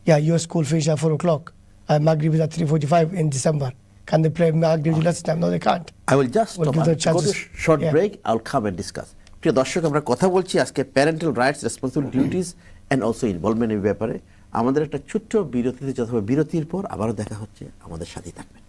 your school finishes at 4 o'clock. Maghrib is at 3:45 in December. Can they play Maghrib lesson time? No, they can't. I will just We'll stop. give them I'll go to chances. short Yeah. break. I'll come and discuss. প্রিয় দর্শক, আমরা কথা বলছি আজকে parental rights, responsible duties and also involvement এই ব্যাপারে। আমাদের একটা ছোট্ট বিরতিতে যেতে হবে, বিরতির পর আবারও দেখা হচ্ছে, আমাদের সাথেই থাকবেন।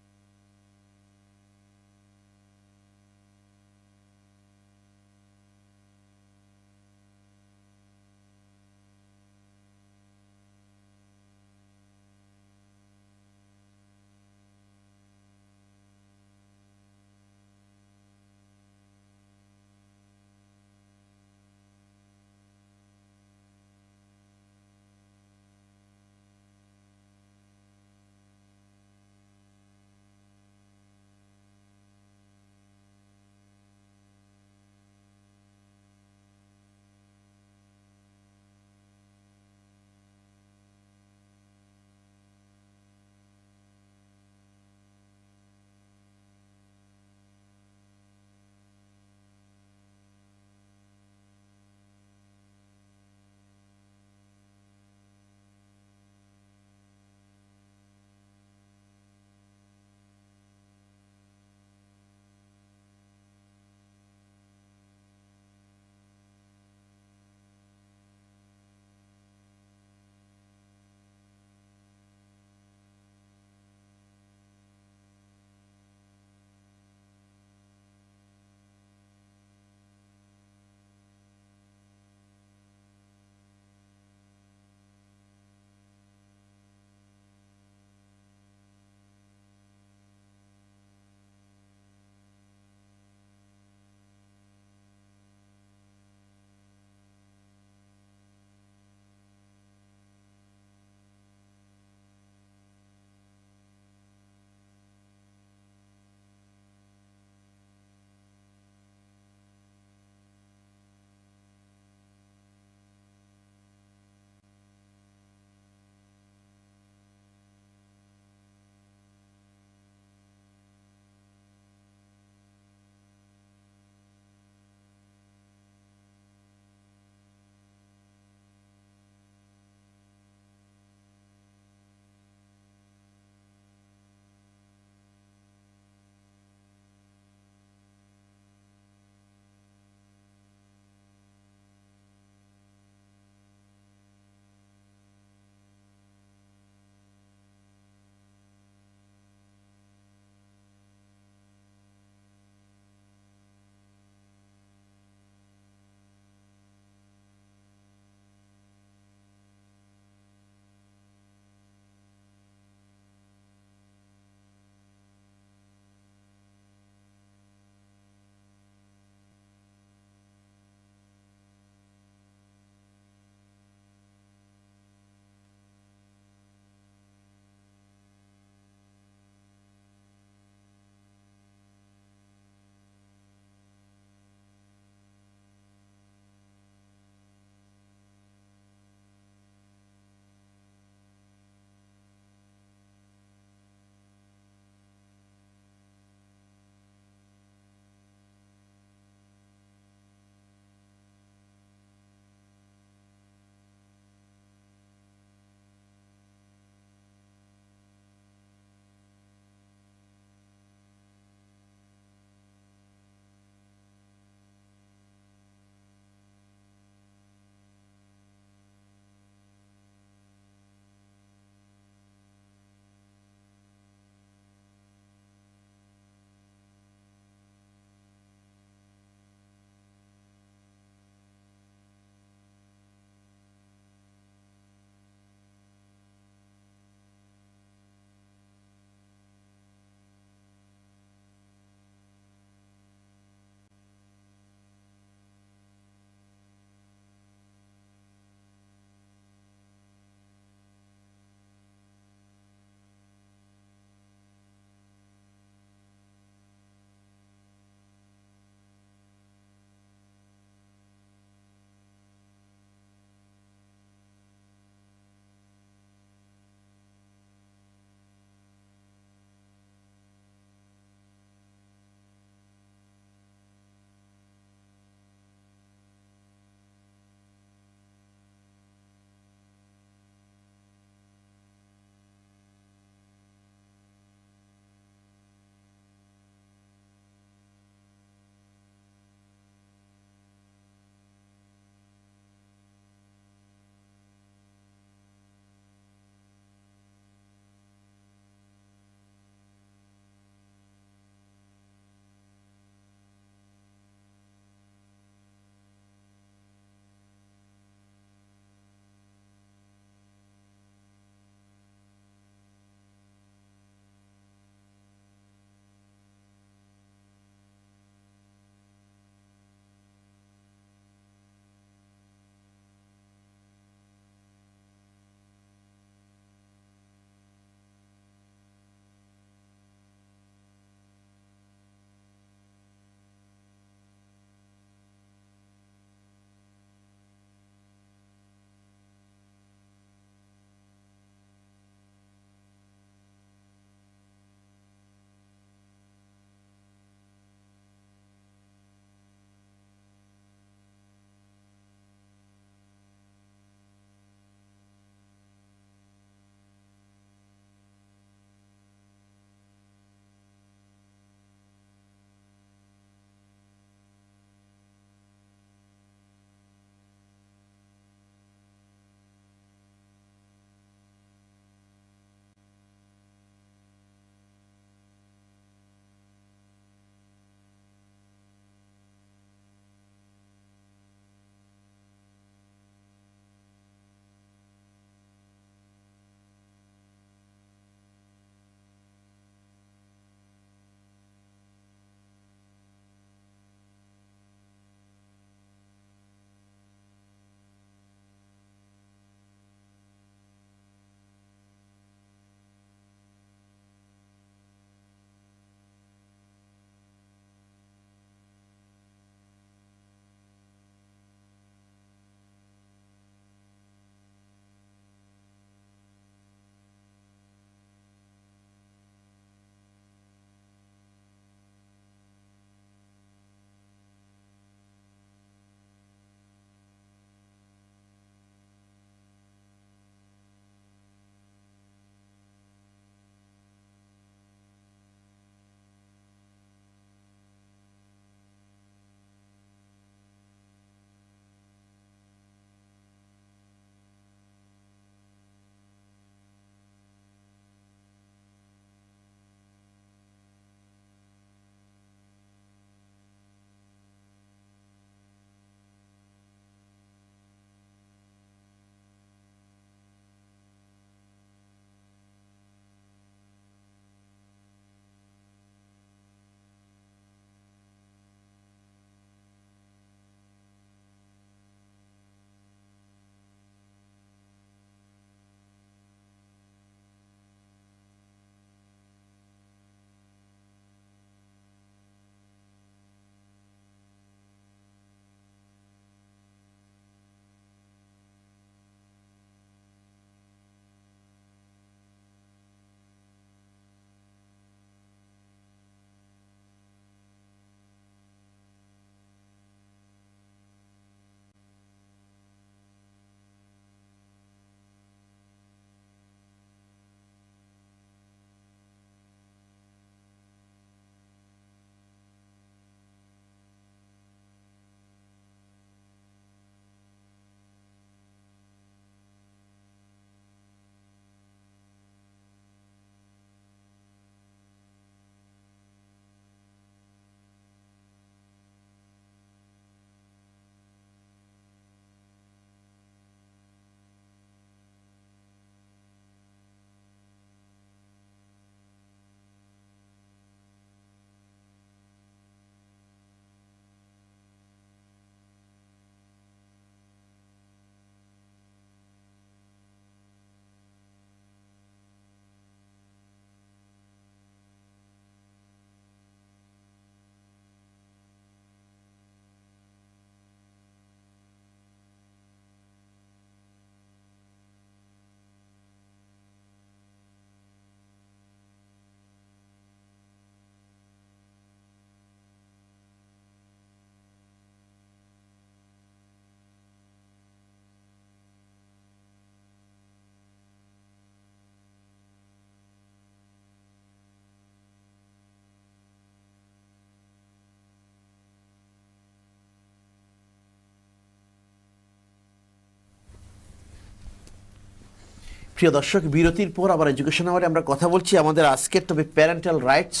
প্রিয় দর্শক, বিরতির পর আবার এডুকেশন আওয়ারে আমরা কথা বলছি। আমাদের আজকের topic parental rights,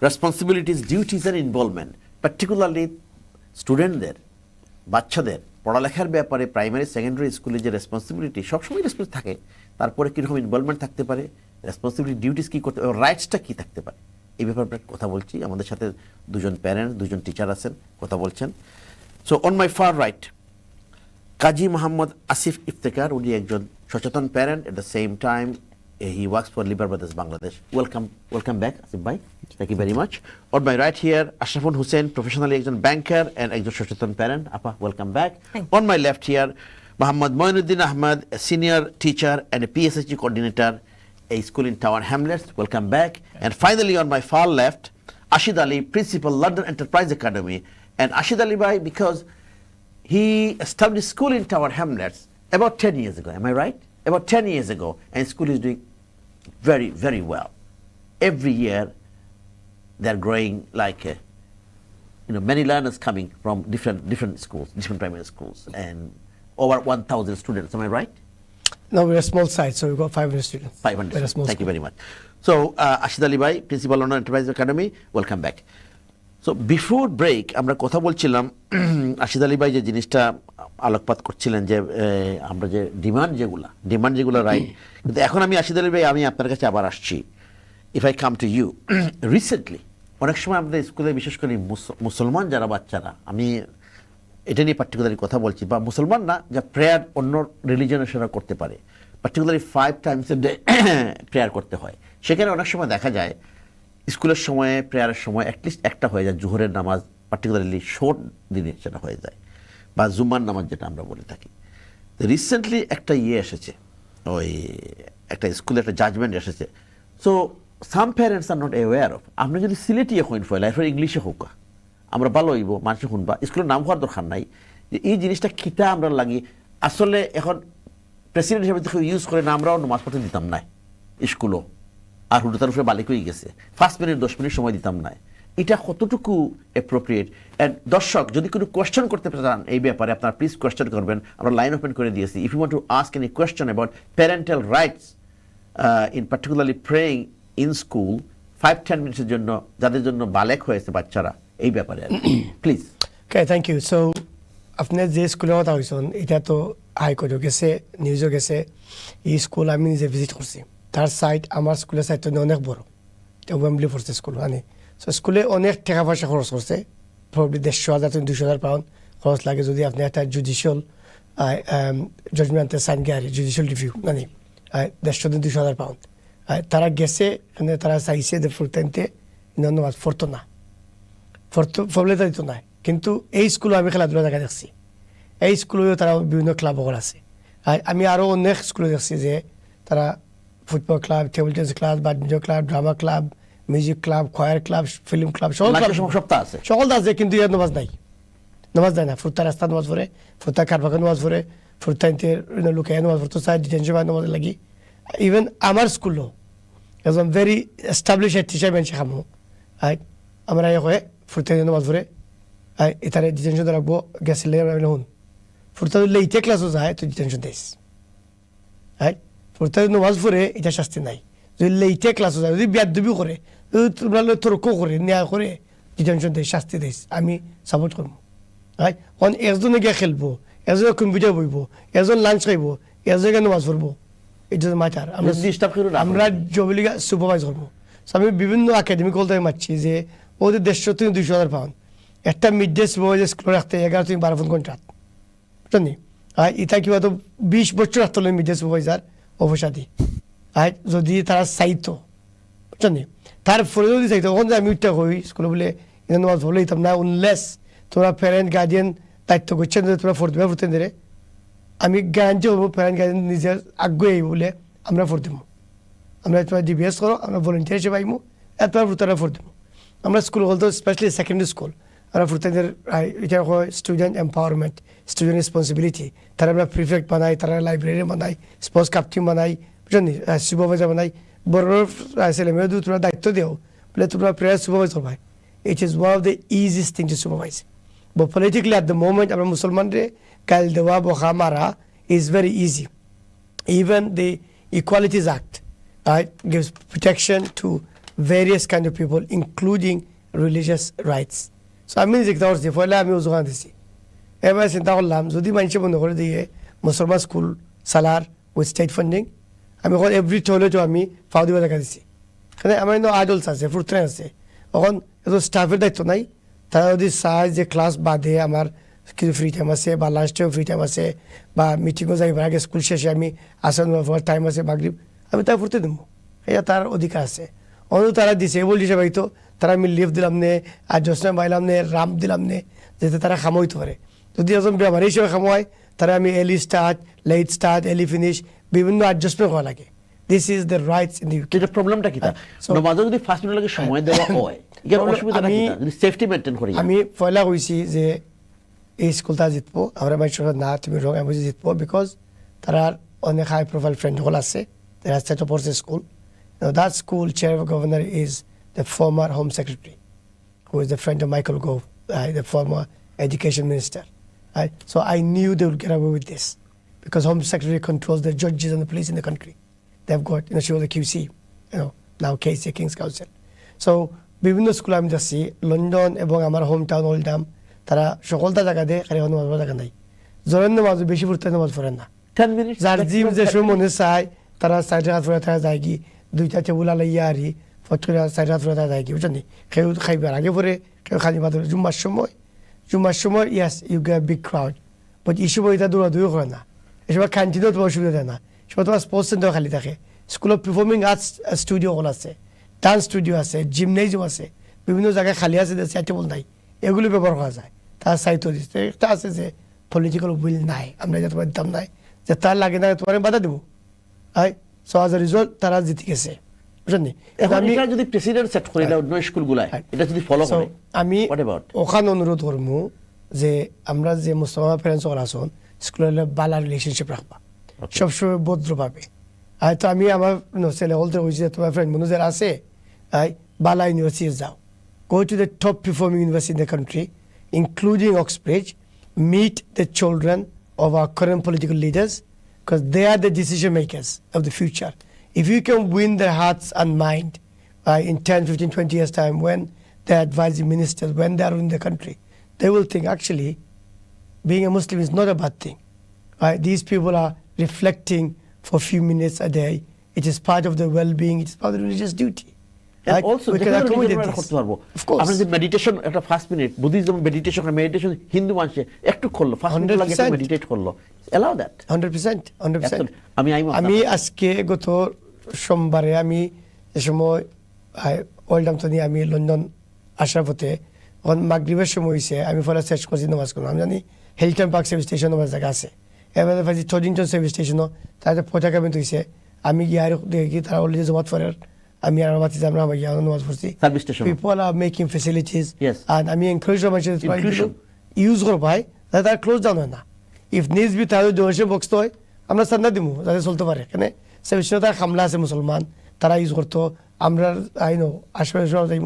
responsibilities, duties and involvement. Particularly স্টুডেন্টদের, বাচ্চাদের পড়ালেখার ব্যাপারে প্রাইমারি সেকেন্ডারি স্কুলে যে রেসপন্সিবিলিটি, সবসময় রেসপন্সিবিলিটি থাকে, তারপরে কীরকম ইনভলভমেন্ট থাকতে পারে, রেসপন্সিবিলিটি ডিউটিস কী করতে পারে, রাইটসটা কী থাকতে পারে, এই ব্যাপারে আমরা কথা বলছি। আমাদের সাথে দুজন প্যারেন্ট, দুজন টিচার আছেন, কথা বলছেন। So on my far right Kazi Mohammad Asif Iftekhar, উনি একজন সচেতন parent, at the same time he works for লিবার Brothers Bangladesh. Welcome back Asif ভাই, thank you very much. On my right here Ashraful Hossain, professionally একজন ব্যাংকার অ্যান্ড একজন সচেতন প্যারেন্ট। আপা, welcome back. On my left here Mohammad Moinuddin Ahmed, senior teacher and a PSHE coordinator, a school in Tower Hamlets. Welcome back. And finally, on my far left, Ashid Ali, principal, London Enterprise Academy. And Ashid Ali bhai, because he established school in Tower Hamlets about 10 years ago. Am I right? About 10 years ago. And school is doing very, very well. Every year, they're growing like, many learners coming from different schools, different primary schools, and over 1,000 students. Am I right? No, we're a small site, so we've got 500 students. 500. We're a small Thank you school. very much. So, Ashid Ali bhai, Principal London Enterprise Academy, welcome back. So, before break, আমরা কথা বলছিলাম, আশিদ আলী ভাই যে জিনিসটা আলোকপাত করছিলেন যে আমরা যে ডিমান্ড যেগুলো রাইট। কিন্তু এখন আমি আশিদ আলী ভাই, আমি আপনার কাছে আবার আসছি। If I come to you, recently অনেক সময় আমাদের স্কুলে, বিশেষ করে মুসলমান যারা বাচ্চারা, আমি এটা নিয়ে পার্টিকুলারলি কথা বলছি, বা মুসলমান না, যা প্রেয়ার অন্য রিলিজনের সেরা করতে পারে, particularly 5 times a day prayer করতে হয়। সেখানে অনেক সময় দেখা যায় স্কুলের সময়ে, প্রেয়ারের সময় অ্যাটলিস্ট একটা হয়ে যায় জোহরের নামাজ, পার্টিকুলারলি শর্ট দিনে সেটা হয়ে যায়, বা জুমার নামাজ যেটা আমরা বলে থাকি। রিসেন্টলি একটা এসেছে, ওই একটা স্কুলে একটা জাজমেন্ট এসেছে। So some parents are not aware of. আপনি যদি সিলেটিয়ে হইন ফয় লাইফের ইংলিশে হোক, আমরা ভালো হইব, মানুষ শুনবা, স্কুলের নাম হওয়ার দরকার নাই, যে এই জিনিসটা খিতা আমরা লাগি। আসলে এখন প্রেসিডেন্ট হিসেবে দেখে ইউজ করে না, আমরাও নামাজ পড়তে দিতাম না স্কুলও, আর হুডুতার উপরে বালিক হয়ে গেছে, 5 মিনিট 10 মিনিট সময় দিতাম না। এটা কতটুকু অ্যাপ্রোপ্রিয়েট? অ্যান্ড দর্শক যদি কোনো কোয়েশ্চেন করতে চান এই ব্যাপারে, আপনারা প্লিজ কোয়েশ্চেন করবেন, আমরা লাইন ওপেন করে দিয়েছি। If you want to ask any question about parental rights in particularly praying in school, 5-10 মিনিটের জন্য, যাদের জন্য বালেক হয়েছে বাচ্চারা, এই ব্যাপারে please. Okay, thank you. So, আপনি যে স্কুলের কথা হয়েছেন, এটা তো হাইকোর্টও গেছে, নিউজও গেছে। এই স্কুল আমি নিজে ভিজিট করছি। তার সাইট আমার স্কুলের সাইট অনেক বড়, এটা ওয়েম্বলি ফোর্সেস স্কুল। সো স্কুলে অনেক টাকা পয়সা খরচ করছে, প্রবলি 150,000 থেকে 200,000 পাউন্ড খরচ লাগে যদি আপনি একটা জুডিশিয়াল জাজমেন্টের সাইন গাড়ি, জুডিশিয়াল রিভিউ 150,000 থেকে 200,000 পাউন্ড। তারা গেছে, তারা চাইছে যে ফুলটাইমতে নামাজ পড়তো না, ফবলেতা দিত না। কিন্তু এই স্কুলে আমি খেলাধুলা দেখা দেখছি, এই স্কুলেও তারা বিভিন্ন ক্লাব আছে। আর আমি আরও অনেক স্কুলে দেখছি যে তারা football club, table tennis club, badminton club, drama club, music club, choir club, film club, সপ্তাহ আছে, সকল আছে, কিন্তু ইয়ার নামাজ নাই, নামাজ দেয় না। ফুটতা রাস্তা নামাজ পড়ে, ফুটতা কারবাকে নামাজ পড়ে, ফুটতাইতে লোকে নামাজ পড়তে চায়, ডিটেনশন নামাজ লাগি। ইভেন আমার স্কুলও একজন ভেরি এস্টাবলিশ টিচার বেঞ্চে খামো, আমরা হয়ে ফুটতাইতে নামাজ পড়ে, এটারে ডিটেনশন রাখবো, গেছিলে শুন ফুটতা লেইটে ক্লাসও যায়, তুই ডিটেনশন দিস। ফুটতা নামাজ পড়ে, এটা শাস্তি নাই। যদি লেইটে ক্লাসও যায়, যদি বেয়াদবি করে, তোমরা তর্ক করে, ন্যায় করে, ডিটেনশন দেয়, শাস্তি দিস, আমি সাপোর্ট করবো। একজনে গিয়ে খেলবো, একজনে কম্পিউটার বইব, একজন লাঞ্চ খাইব, একজনে নামাজ পড়বো, এটা ম্যাটার। আমরা জবিলিগা সুপারভাইজ করবো। আমি বিভিন্ন একাডেমিক হল থেকে মারছি যে ওদের 150 থেকে 200,000 পাউন্ড একটা মিড ডে সুপারভাইজার স্কুলে রাখতে 11 থেকে 12 ঘন্টা, বুঝলেন? এটা কি হয়তো 20 বছর রাখতে হলে মিড ডে সুপারভাইজার অবসা দিই। যদি তারা চাইতো, বুঝলেন, তারপরে যদি চাইতো, তখন যে আমি উঠতে হই স্কুলে বলে নামাজ পড়লে দিতাম না, উনলেস তোমরা প্যারেন্ট গার্জিয়ান দায়িত্ব করছেন যে তোমরা ফোর্থ ফুটতে দেবে, আমি গ্যারান্টি করবো প্যারেন্ট গার্জিয়ান নিজের আগ্রহী বলে আমরা ফোর্থ দেবো। আমরা তোমরা ডিবিএস করো, আমরা ভলেন্টিয়ার হিসেবে আইমু, এরপর ফুটারা ফোর্থ দেবো। আমরা স্কুল বলতো স্পেশালি সেকেন্ডারি স্কুল, আমরা ফুটাদের এটা হয় স্টুডেন্ট এম্পাওয়ারমেন্ট, স্টুডেন্ট রেসপন্সিবিলিটি। তারা আমরা প্রিফেক্ট বানাই, তারা লাইব্রেরি বানাই, স্পোর্টস ক্যাপ্টেন বানাই, বুঝলেন, সুপারভাইজার বানাই। বড় ছেলে মেয়েদের তোমরা দায়িত্ব দেও বলে তোমরা প্রেয়ার সুপারভাইজ করবাই। It is one of the easiest thing to supervise. But politically at the moment, our Musliman gail dewa bokha mara is very easy. Even the Equalities Act, right, gives protection to various kind of people, including religious rights. So আমি দেখতে পাচ্ছি পয়লা আমি উজগান দিছি এবার চিন্তা করলাম যদি মানুষ বন্ধ করে দিয়ে মুসলমান স্কুল সালার উইথ স্টেট ফান্ডিং আমি এখন এভরি টয়লেটও আমি ফাও দিব দেখা দিছি কারণ আমার কিন্তু আইডলস আছে ফুট্রেন আছে এখন এত স্টাফের দায়িত্ব নাই তারা যদি চায় যে ক্লাস বাদে আমার কিছু ফ্রি টাইম আছে বা লাঞ্চ টাইম ফ্রি টাইম আছে বা মিটিংও যাইবার আগে স্কুল শেষে আমি আসন টাইম আছে মাগরিব আমি তাই ফুটতে দেবো এটা তার অধিকার আছে অন্য তারা ডিসেবল হিসেবে হয়তো তারা আমি লিভ দিলাম নে আর জোসনা পাইলাম নে রাম দিলাম নে যাতে তারা খামোইতে পারে যদি একজন বেমারি হিসেবে খামোয় তারা আমি এলি স্টার্ট লেট স্টার্ট এলি ফিনিশ বিভিন্ন অ্যাডজাস্টমেন্ট করা লাগে this is the rights in the UK এটা প্রবলেমটা কি তা নমাজে যদি 5 মিনিট লাগে সময় দেওয়া হয় এর অসুবিধাটা কি তা যদি সেফটি মেইনটেইন করি আমি পয়লা কইছি যে এই স্কুলটা জিতবো আমরা মাইশর না তুমি রং আমি জিতবো বিকজ তারা অনেক হাই প্রোফাইল ফ্রেন্ড হল আছে তারা সেট আপ করছে school that school chair of governor is the former home secretary who is the friend of Michael Gove, the former education minister. So I knew they would get away with this because home secretary controls the judges and the police in the country. They've got, she was the QC, now KC, King's Council. So বিভিন্ন school আমি যাচ্ছি London এবং আমার home town Oldham তারা সকলটা জায়গা দেয় খালি নামাজ পড়ার জায়গা নাই জোরের নামাজ বেশি পড়তে নামাজ পড়েন না 10 মিনিট যার জিম যে সময় মনে চায় তারা সাইড হাত পড়ে থাকা যায় কি দুইটা টেবুল আলাইয়া আরি ফটরে সাইড হাত পড়ে থাকা যায় কি বুঝছেন কেউ খাইবার আগে পরে কেউ খালি বাদ জুম্মার সময় yes you get big crowd but এই সময় এটা দৌড়াদৌড়ি করে না এই সময় ক্যান্টিনও তোমার অসুবিধা দেয় না সময় তোমার স্পোর্টস সেন্টার খালি থাকে school of performing arts studio হল আছে ডান্স স্টুডিও আছে জিমনেজিয়াম আছে বিভিন্ন জায়গায় খালি আছে যে টেবল নাই এগুলো ব্যবহার করা যায় তার সাহিত্য দিচ্ছে একটা আছে যে পলিটিক্যাল উইল নাই আমরা যে তোমার দাম নাই যে তার লাগে না তোমার বাধা দেবো সো অ্যাজ এ রিজল্ট তারা জিতে গেছে বুঝলেন এখন এটা যদি প্রেসিডেন্ট সেট করে দাও অন্য স্কুলগুলাই এটা যদি ফলো করে আমি ওখানে অনুরোধ করবো যে আমরা যে মুসলমান প্যারেন্টস ওরা আসুন স্কুলের বালা রিলেশনশিপ রাখবা সবসময় ভদ্রভাবে তো আমি আমার ছেলে বলতে বলছি যে তোমার ফ্রেন্ড মানুষ যারা আছে বালা ইউনিভার্সিটি যাও go to the top performing university in the country including Oxbridge meet the children of our current political leaders because they are the decision makers of the future. If you can win their hearts and mind in 10, 15, 20 years' time when they're advising ministers, when they are in the country, they will think actually being a Muslim is not a bad thing. These people are reflecting for a few minutes a day. It is part of their well-being. It is part of the religious duty. Also করতে পারবো আমরা যে meditation একটা 5 minute Buddhism meditation Hindu মানুষে একটু করলো 5 minute লাগে meditate করলো এলাও দ্যাট 100% আমি আজকে গত সোমবারে আমি যে সময় ওল্ডাম তো নিয়ে আমি লন্ডন আসার পথে মাগরিবের সময় হয়েছে আমি ফলে সার্চ করছি নামাজ করলাম আমি জানি হিলটন পার্ক সার্ভিস স্টেশন আমার জায়গা আছে এবারে ভাবছি থডিংটন সার্ভিস স্টেশনও তাদের পতাকা বেঁধে হয়েছে আমি গিয়ে আর দেখি তারা অলরেডি জমাত ফেরার আমি আর আমার আমরা গিয়ে নামাজ পড়ছি পিপল আর মেকিং ফেসিলিটিস আর আমি এনকারেজ ইউজ করো ভাই যাতে তারা ক্লোজ ডাউন হয় না ইফ নিজ বি তাদের ডোনেশন বক্স তো হয় আমরা সান্না দিব যাতে চলতে পারে এখানে সার্ভিস তার খামলা আছে মুসলমান তারা ইউজ করতো আমরা আশেপাশে যাইব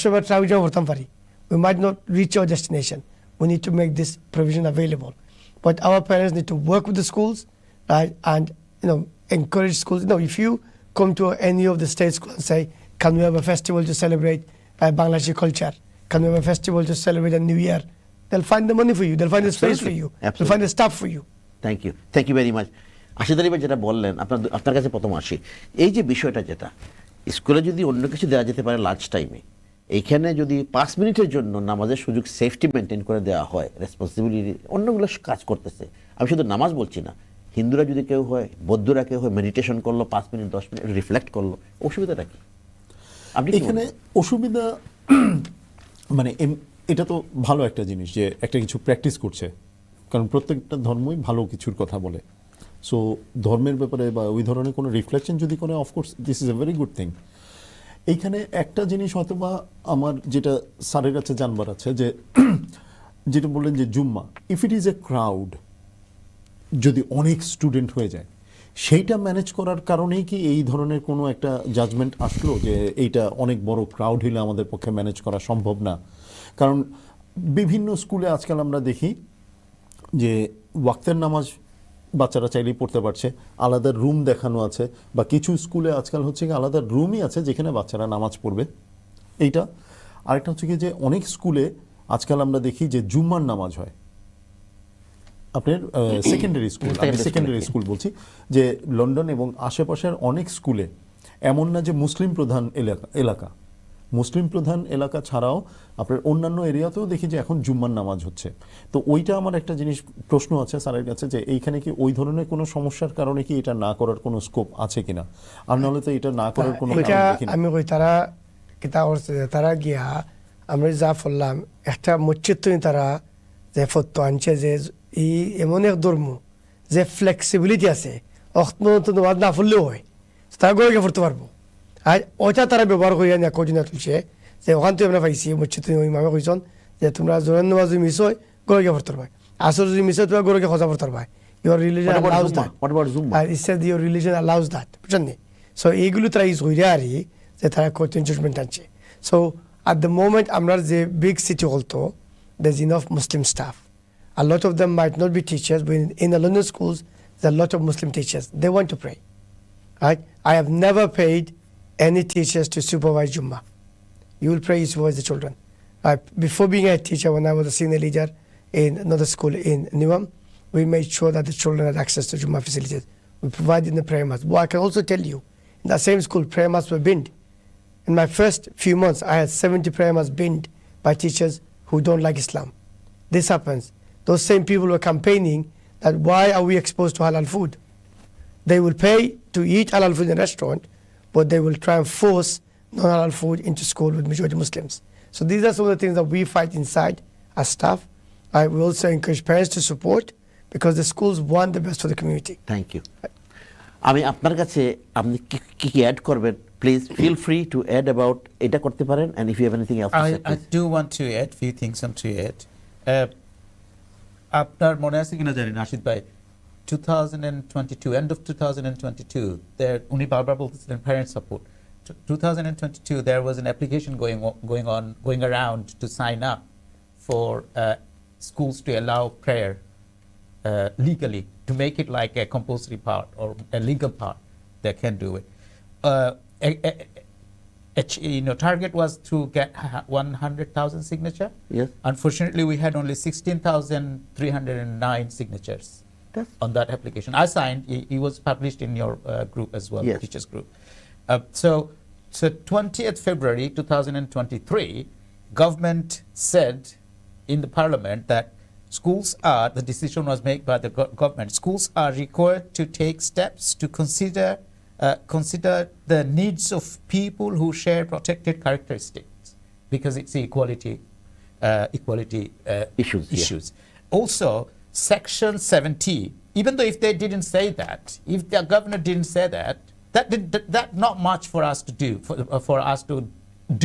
সময় ট্রাভেল যাওয়া করতাম পারি we might not reach our destination we need to make this provision available but our parents need to work with the schools and encourage schools if you come to any of the state schools and say can we have a festival to celebrate Bangladeshi culture can we have a festival to celebrate a new year they'll find the money for you they'll find the space for you they'll find the staff for you thank you very much আশিদারি ভাই যেটা বললেন আপনার কাছে প্রথম আসি এই যে বিষয়টা যেটা স্কুলে যদি অন্য কিছু দেওয়া যেতে পারে লাঞ্চ টাইমে এইখানে যদি 5 মিনিটের জন্য নামাজের সুযোগ সেফটি মেনটেন করে দেওয়া হয় রেসপন্সিবিলিটি অন্যগুলো কাজ করতেছে আমি শুধু নামাজ বলছি না হিন্দুরা যদি কেউ হয় বৌদ্ধরা কেউ হয় মেডিটেশন করলো 5 মিনিট 10 মিনিট রিফ্লেক্ট করলো অসুবিধাটা কি আপনি এখানে অসুবিধা মানে এটা তো ভালো একটা জিনিস যে একটা কিছু প্র্যাকটিস করছে কারণ প্রত্যেকটা ধর্মই ভালো কিছুর কথা বলে সো ধর্মের ব্যাপারে বা ওই ধরনের কোনো রিফ্লেকশন যদি করে of course this is a very good thing এইখানে একটা জিনিস হয়তো বা আমার যেটা স্যারের কাছে জানবার আছে যে যেটা বললেন যে Jumma if it is a crowd যদি অনেক স্টুডেন্ট হয়ে যায় সেইটা ম্যানেজ করার কারণেই কি এই ধরনের কোনো একটা জাজমেন্ট আসলো যে এইটা অনেক বড় ক্রাউড হলে আমাদের পক্ষে ম্যানেজ করা সম্ভব না কারণ বিভিন্ন স্কুলে আজকাল আমরা দেখি যে ওয়াক্তের নামাজ বাচ্চারা চাইলেই পড়তে পারছে, আলাদা রুম দেখানো আছে, বা কিছু স্কুলে আজকাল হচ্ছে কি আলাদা রুমই আছে যেখানে বাচ্চারা নামাজ পড়বে। এইটা আরেকটা হচ্ছে কি যে অনেক স্কুলে আজকাল আমরা দেখি যে জুম্মার নামাজ হয় আপনার সেকেন্ডারি স্কুল, আমি সেকেন্ডারি স্কুল বলছি, যে লন্ডন এবং আশেপাশের অনেক স্কুলে এমন না যে মুসলিম প্রধান এলাকা, মুসলিম প্রধান এলাকা ছাড়াও আপনার অন্যান্য এরিয়াতেও দেখি যে এখন জুম্মার নামাজ হচ্ছে। তো ওইটা আমার একটা জিনিস প্রশ্ন আছে স্যারের কাছে, যে এইখানে কি ওই ধরনের কোনো সমস্যার কারণে কি এটা না করার কোনো স্কোপ আছে কিনা, আর নাহলে তো এটা না করার কোনো এটা কারণ দেখি না। আমি কই তারা কিতা করছে যে তারা গিয়া আমরা যা বললাম একটা মসজিদ তো তারা যে ফটো আনছে যে এই এমন এক ধর্ম যে ফ্লেক্সিবিলিটি আছে, অর্থ না ফুললেও হয়, তারা গড়ে গিয়ে পড়তে পারবো। আর ওইটা তারা ব্যবহার করিয়া নিয়ে কদিনা তুলছে যে ওখান থেকে আমরা পাইছি মসজিদ ওই মামা কইছেন যে তোমরা জোরান নামাজ যদি মিস হয় গড়ে গিয়ে পড়তে পারবে, আসর যদি মিস হয় তোমরা গড়ে গিয়ে খোঁজা পড়তে পারবে। ইউর রিলিজন অ্যালাউজ দ্যাট, আর it's your religion allows that, বুঝছেন নি? সো এইগুলো তারা ইউজ হইয়া আর যে তারা কোচিং জাজমেন্ট আনছে। সো at the moment আমরা যে big city also there's enough Muslim staff. A lot of them might not be teachers, but in the London schools there's a lot of Muslim teachers. They want to pray. Right? I have never paid any teachers to supervise Jummah. You will pray, you supervise the children. Before being a teacher, when I was a senior leader in another school in Newham, we made sure that the children had access to Jummah facilities. We provided the prayer mosque. But I can also tell you, in that same school, prayer mosques were binned. In my first few months, I had 70 prayer mosques binned by teachers who don't like Islam. This happens. Those same people were campaigning that why are we exposed to halal food? They will pay to eat halal food in a restaurant, but they will try and force non-halal food into school with majority Muslims. So these are some of the things that we fight inside as staff. We also encourage parents to support because the schools want the best for the community. Thank you. আমি আপনার কাছে আপনি কি কি add করবেন, please feel free to add about এটা করতে পারেন, and if you have anything else to say I do want to add few things onto it. আপনার মনে আছে কিনা জানি না রাশিদ ভাই, 2022 end of 2022 there উনি বারবার বলতেছিলেন parent support. 2022 there was an application going around to sign up for schools to allow prayer legally, to make it like a compulsory part or a legal part. They can do it. Target was to get 100,000 signature. Yes. Unfortunately, we had only 16,309 signatures on that application. I signed. It was published in your group as well, Yes. teachers group. So 20th February 2023, government said in the parliament that schools are, the decision was made by the government, schools are required to take steps to consider the needs of people who share protected characteristics, because it's equality issues. Also, Section 70, even though if they didn't say that, if the governor didn't say that not much for us to do, for us to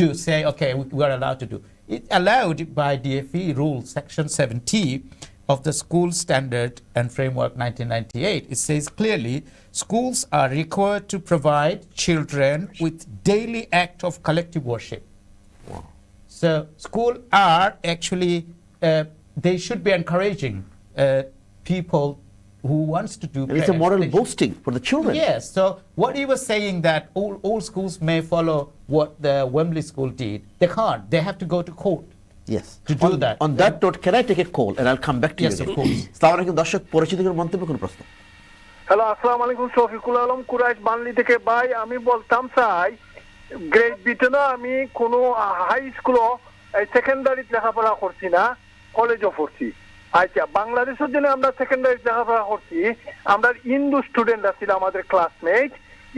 do, say, okay, we are allowed to do. It allowed by DFE rule, Section 70 of the School Standard and Framework 1998. It says clearly, schools are required to provide children with daily act of collective worship. Wow. So school are actually, they should be encouraging people who wants to do And it's a prayers. moral They should- boosting for the children. Yes. So what he was saying that all schools may follow what the Wembley school did. They can't. They have to go to court. Yes. To do that. On that note, can I take a call and I'll come back to Yes, you? of course. আসসালামু আলাইকুম দর্শক, পরিচিত করে মন্তব্য কোন প্রশ্ন? Hello, আসসালামু আলাইকুম। শফিকুল আলম, কুরাইশ বানলি থেকে। ভাই, আমি বলতাম চাই গ্রেট ব্রিটেনে আমি কোনো হাই স্কুলও সেকেন্ডারি লেখাপড়া করছি না, কলেজও পড়ছি। আচ্ছা, বাংলাদেশের জন্য আমরা সেকেন্ডারি লেখাপড়া করছি। আমরা হিন্দু স্টুডেন্ট ছিল, আমাদের ক্লাসমেট।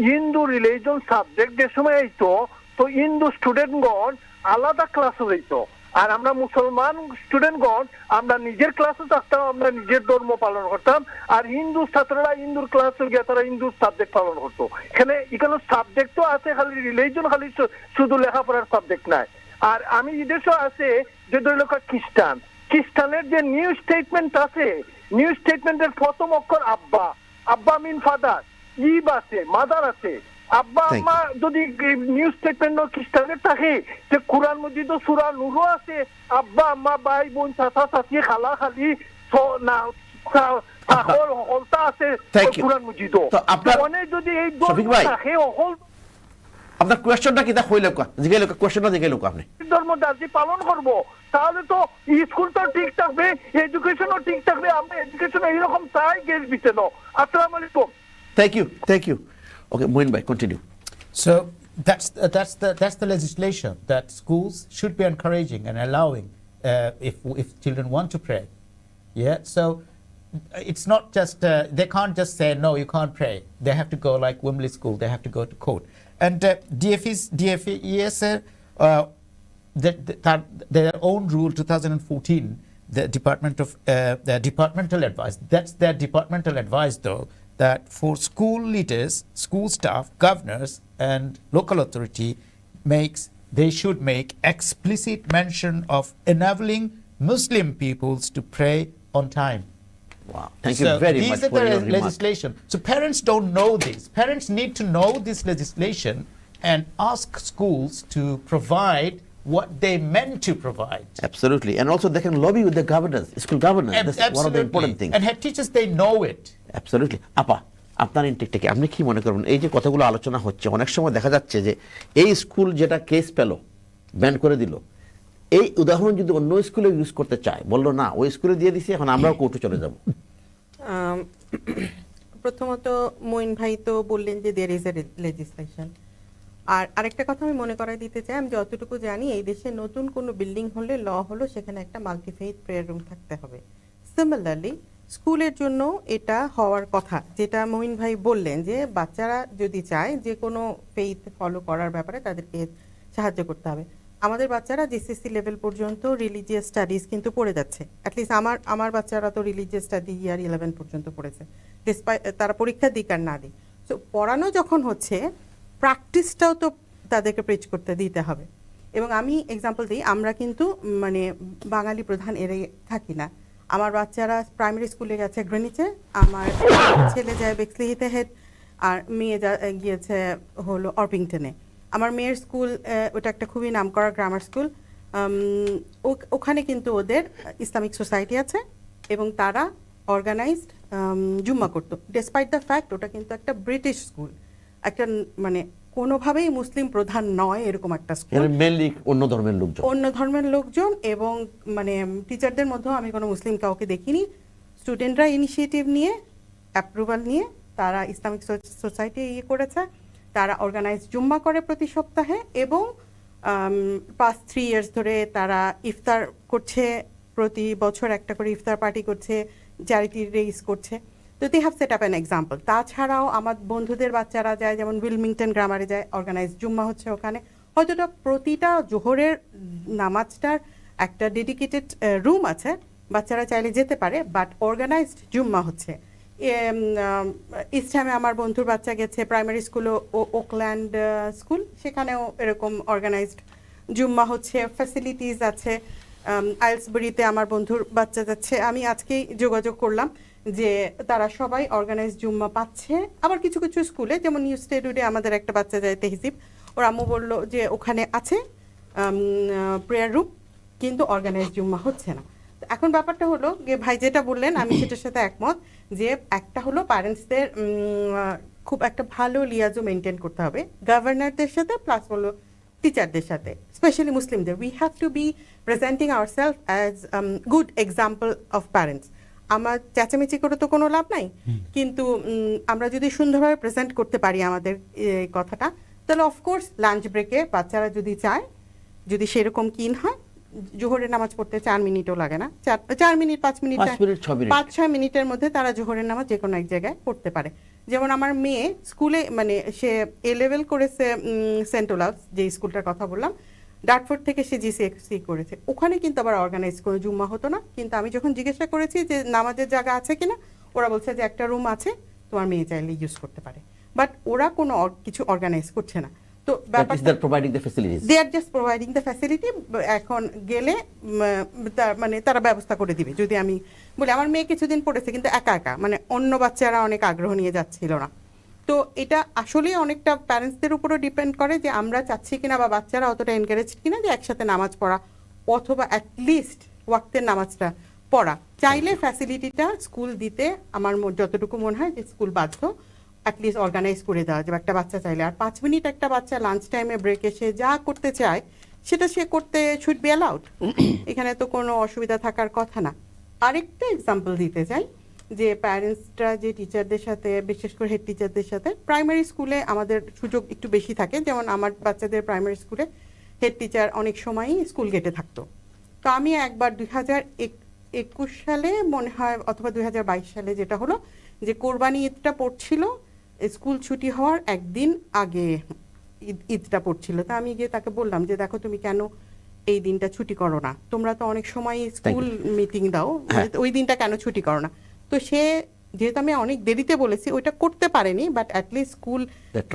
হিন্দু রিলিজন সাবজেক্ট যে সময় আইতো, তো হিন্দু স্টুডেন্টগণ আলাদা ক্লাসে যাইতো, আর আমরা মুসলমান স্টুডেন্টগণ আমরা নিজের ক্লাসে থাকতাম, আমরা নিজের ধর্ম পালন করতাম, আর হিন্দু ছাত্ররা হিন্দুর ক্লাসে গিয়ে তারা হিন্দু সাবজেক্ট পালন করতো। এখানে সাবজেক্ট তো আছে, খালি রিলিজন, খালি শুধু লেখাপড়ার সাবজেক্ট নাই। আর আমি বিদেশও আছে যে ধরো খ্রিস্টানের যে নিউ স্টেটমেন্ট আছে, নিউ স্টেটমেন্টের প্রথম অক্ষর আব্বা, আব্বা মিন ফাদার, ইব আছে, মাদার আছে। আব্বা আম্মা যদি নিউ স্টেটমেন্ট খ্রিস্টানের থাকে, যে কুরআন মজিদ সূরা নূরও আছে, আব্বা আম্মা ভাই বোন চাচা চাচি খালা খালি না সকল হলতা আছে Thank you. কোরআন মজিদও তো আপনার- মনে যদি এই শফিক ধর্ম ভাই। থাকে হল আপনার কোয়েশ্চনটা কি তা হইল জিগাইল কোয়েশ্চনটা জিগাইল আপনি ধর্ম দাবি পালন করব, তাহলে তো স্কুল তো ঠিক থাকবে, এডুকেশনও ঠিক থাকবে। আমরা এডুকেশন এইরকম চাই গেস বিতেন। আসসালামু আলাইকুম। থ্যাংক ইউ ওকে মোহিন ভাই continue So that's the legislation that schools should be encouraging and allowing if children want to pray. Yeah, so it's not just they can't just say no, you can't pray. They have to go like Wembley School. They have to go to court. And DFES their own rule 2014. The Department of the departmental advice. That's their departmental advice, though, that for school leaders, school staff, governors, and local authority they should make explicit mention of enabling Muslim peoples to pray on time. Wow, thank you So very these much are for the your remark. legislation. So parents don't know this. Parents need to know this legislation and ask schools to provide what they meant to provide. Absolutely, and also they can lobby with the governors, school governors. That's one of the important things. And head teachers, they know it. Absolutely আপা আপনার ইনটেকটাকে আপনি কি মনে করবেন এই যে কথাগুলো আলোচনা হচ্ছে অনেক সময় দেখা যাচ্ছে যে এই স্কুল যেটা কেস পেল ব্যান করে দিল এই উদাহরণ যদি অন্য স্কুলে ইউজ করতে চায় বললো না ওই স্কুলে দিয়ে দিছি এখন আমরাও কোর্টে চলে যাব প্রথমত মঈন ভাই তো বললেন যে দেয়ার ইজ এ লেজিসলেশন। আর আরেকটা কথা আমি মনে করাই দিতে চাই, আমি যতটুকু জানি এই দেশে নতুন কোনো বিল্ডিং হলে ল হলো সেখানে একটা মাল্টিফেইথ প্রেয়ার রুম থাকতে হবে। সিমিলারলি স্কুলের জন্য এটা হওয়ার কথা, যেটা মঈন ভাই বললেন যে বাচ্চারা যদি চায় যে কোনো ফেইথ ফলো করার ব্যাপারে তাদেরকে সাহায্য করতে হবে। আমাদের বাচ্চারা জিসিসি লেভেল পর্যন্ত রিলিজিয়াস স্টাডিজ কিন্তু পড়ে যাচ্ছে। অ্যাটলিস্ট আমার বাচ্চারা তো রিলিজিয়াস স্টাডি ইয়ার 11 পর্যন্ত পড়েছে, তারা পরীক্ষা দিক আর না দিক। সো পড়ানো যখন হচ্ছে প্র্যাকটিসটাও তো তাদেরকে প্রিচ করতে দিতে হবে। এবং আমি এক্সাম্পল দিই, আমরা কিন্তু মানে বাঙালি প্রধান এরিয়ায় থাকি না। আমার বাচ্চারা প্রাইমারি স্কুলে গেছে গ্রেনিচে, আমার ছেলে যায় বেক্সলিহিতে হেড, আর মেয়ে গিয়েছে হলো অর্পিংটনে। আমার মেয়ের স্কুল ওটা একটা খুবই নামকরা গ্রামার স্কুল, ওখানে কিন্তু ওদের ইসলামিক সোসাইটি আছে এবং তারা অর্গানাইজড জুম্মা করতো। ডেসপাইট দ্য ফ্যাক্ট ওটা কিন্তু একটা ব্রিটিশ স্কুল, একটা মানে কোনোভাবেই মুসলিম প্রধান নয় এরকম একটা স্কুল, মেনলি অন্য ধর্মের লোকজন এবং মানে টিচারদের মধ্যেও আমি কোনো মুসলিম কাউকে দেখিনি। স্টুডেন্টরা ইনিশিয়েটিভ নিয়ে অ্যাপ্রুভাল নিয়ে তারা ইসলামিক সোসাইটি করেছে, তারা অর্গানাইজ জুম্মা করে প্রতি সপ্তাহে এবং পাস্ট 3 ইয়ার্স ধরে তারা ইফতার করছে, প্রতি বছর একটা করে ইফতার পার্টি করছে, চ্যারিটি রেইজ করছে। তো they have set up an example. তাছাড়াও আমার বন্ধুদের বাচ্চারা যায়, যেমন উইলমিংটন গ্রামারে যায়, অর্গানাইজ জুম্মা হচ্ছে ওখানে। হয়তো প্রতিটা জোহরের নামাজটার একটা ডেডিকেটেড রুম আছে, বাচ্চারা চাইলে যেতে পারে, বাট অর্গানাইজড জুম্মা হচ্ছে। ইস্টহ্যামে আমার বন্ধুর বাচ্চা গেছে প্রাইমারি স্কুল, ওকল্যান্ড স্কুল, সেখানেও এরকম অর্গানাইজড জুম্মা হচ্ছে, ফ্যাসিলিটিস আছে। আইলসবরিতে আমার বন্ধুর বাচ্চা যাচ্ছে, আমি আজকেই যোগাযোগ করলাম যে তারা সবাই অর্গানাইজ জুম্মা পাচ্ছে। আবার কিছু কিছু স্কুলে, যেমন নিউ স্টেডিউডে আমাদের একটা বাচ্চা যায় তেহজিব, ওর আম্মু বললো যে ওখানে আছে প্রেয়ার রুম, কিন্তু অর্গানাইজ জুম্মা হচ্ছে না। এখন ব্যাপারটা হলো যে ভাই যেটা বললেন আমি সেটার সাথে একমত, যে একটা হলো প্যারেন্টসদের খুব একটা ভালো লিয়াজও মেনটেন করতে হবে গভর্নরদের সাথে, প্লাস হলো টিচারদের সাথে, স্পেশালি মুসলিমদের। We have to be presenting ourselves as good example of parents. আমার চেঁচামেচি করে তো কোনো লাভ নাই, কিন্তু আমরা যদি সুন্দরভাবে প্রেজেন্ট করতে পারি আমাদের কথাটা, তাহলে অফকোর্স লাঞ্চ ব্রেকে বাচ্চারা যদি চায়, যদি সেরকম কিন হয়, জোহরের নামাজ পড়তে 4 মিনিটও লাগে না, 4 মিনিট 5 মিনিট 5-6 মিনিটের মধ্যে তারা জোহরের নামাজ যে কোনো এক জায়গায় পড়তে পারে। যেমন আমার মেয়ে স্কুলে, মানে সে এ লেভেল করেছে সেন্ট ওলাভস, যে স্কুলটার কথা বললাম, ডার্টফোর্ড থেকে সে জিসিএসসি করেছে, ওখানে কিন্তু আবার অর্গানাইজ কোনো জুম্মা হতো না। কিন্তু আমি যখন জিজ্ঞাসা করেছি যে নামাজের জায়গা আছে কিনা, ওরা বলছে যে একটা রুম আছে, তোমার মেয়ে চাইলে ইউজ করতে পারে, বাট ওরা কোনো কিছু অর্গানাইজ করছে না। তো দে আর জাস্ট প্রোভাইডিং দ্য ফ্যাসিলিটি। এখন গেলে মানে তারা ব্যবস্থা করে দিবে। যদি আমি বলি, আমার মেয়ে কিছুদিন পড়েছে, কিন্তু একা একা, মানে অন্য বাচ্চারা অনেক আগ্রহ নিয়ে যাচ্ছিল না। তো এটা আসলে অনেকটা প্যারেন্টসদের উপরও ডিপেন্ড করে যে আমরা চাচ্ছি কিনা, বা বাচ্চারা অতটা এনকারেজ কিনা যে একসাথে নামাজ পড়া, অথবা অ্যাটলিস্ট ওয়াক্তের নামাজটা পড়া চাইলে ফ্যাসিলিটিটা স্কুল দিতে আমার যতটুকু মনে হয় যে স্কুল বাধ্য অ্যাটলিস্ট অর্গানাইজ করে দেওয়া যাবে একটা বাচ্চা চাইলে। আর 5 মিনিট একটা বাচ্চা লাঞ্চ টাইমে ব্রেকে সে যা করতে চায় সেটা সে করতে শুড বি অ্যালাউড, এখানে তো কোনো অসুবিধা থাকার কথা না। আরেকটা এক্সাম্পল দিতে চাই যে প্যারেন্টসরা যে টিচারদের সাথে, বিশেষ করে হেড টিচারদের সাথে, প্রাইমারি স্কুলে আমাদের সুযোগ একটু বেশি থাকে, যেমন আমার বাচ্চাদের প্রাইমারি স্কুলে হেড টিচার অনেক সময়ই স্কুল গেটে থাকতো। তো আমি একবার 2021 সালে মনে হয় অথবা 2022 সালে যেটা হলো যে কোরবানি ঈদটা পড়ছিল, স্কুল ছুটি হওয়ার একদিন আগে ঈদটা পড়ছিল। তা আমি গিয়ে তাকে বললাম যে দেখো তুমি কেন এই দিনটা ছুটি করো না, তোমরা তো অনেক সময় স্কুল মিটিং দাও, ওই দিনটা কেন ছুটি করো না। তো সে, যেহেতু আমি অনেক দেরিতে বলেছি, ওইটা করতে পারেনি, বাট অ্যাটলিস্ট স্কুল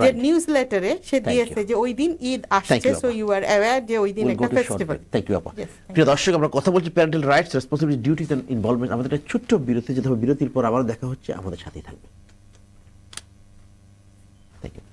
যে নিউজ লেটারে সে দিয়েছে যে ওই দিন ঈদ আসছে, সো ইউ আর অ্যাওয়্যার যে ওই দিন একটা ফেস্টিভ্যাল। থ্যাংক ইউ আপা। প্রিয় দর্শক, আমরা কথা বলছি parental rights, responsibility, duties and involvement. আমাদের একটা ছোট্ট বিরতি যেতে হবে, বিরতির পর আবার দেখা হচ্ছে, আমাদের সাথেই থাকবে। Thank you.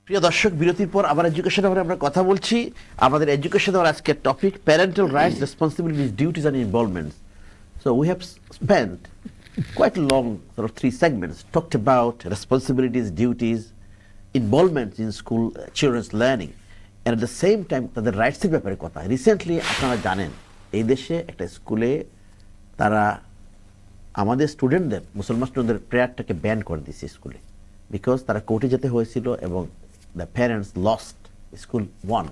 প্রিয় দর্শক, বিরতির পর আবার এডুকেশন আওয়ারে আমরা কথা বলছি। আমাদের এডুকেশন আওয়ার আজকের topic parental rights, responsibilities, duties and involvements. So we have spent quite a long sort of 3 segments talked about responsibilities, duties, involvement in school children's learning, and at the same time তাদের রাইটসের ব্যাপারে কথা। Recently আপনারা জানেন এই দেশে একটা স্কুলে তারা আমাদের স্টুডেন্টদের, মুসলমান স্টুডেন্টদের প্রেয়ারটাকে ব্যান করে দিয়েছে স্কুলে, বিকজ তারা কোর্টে যেতে হয়েছিল এবং the parents lost, school one.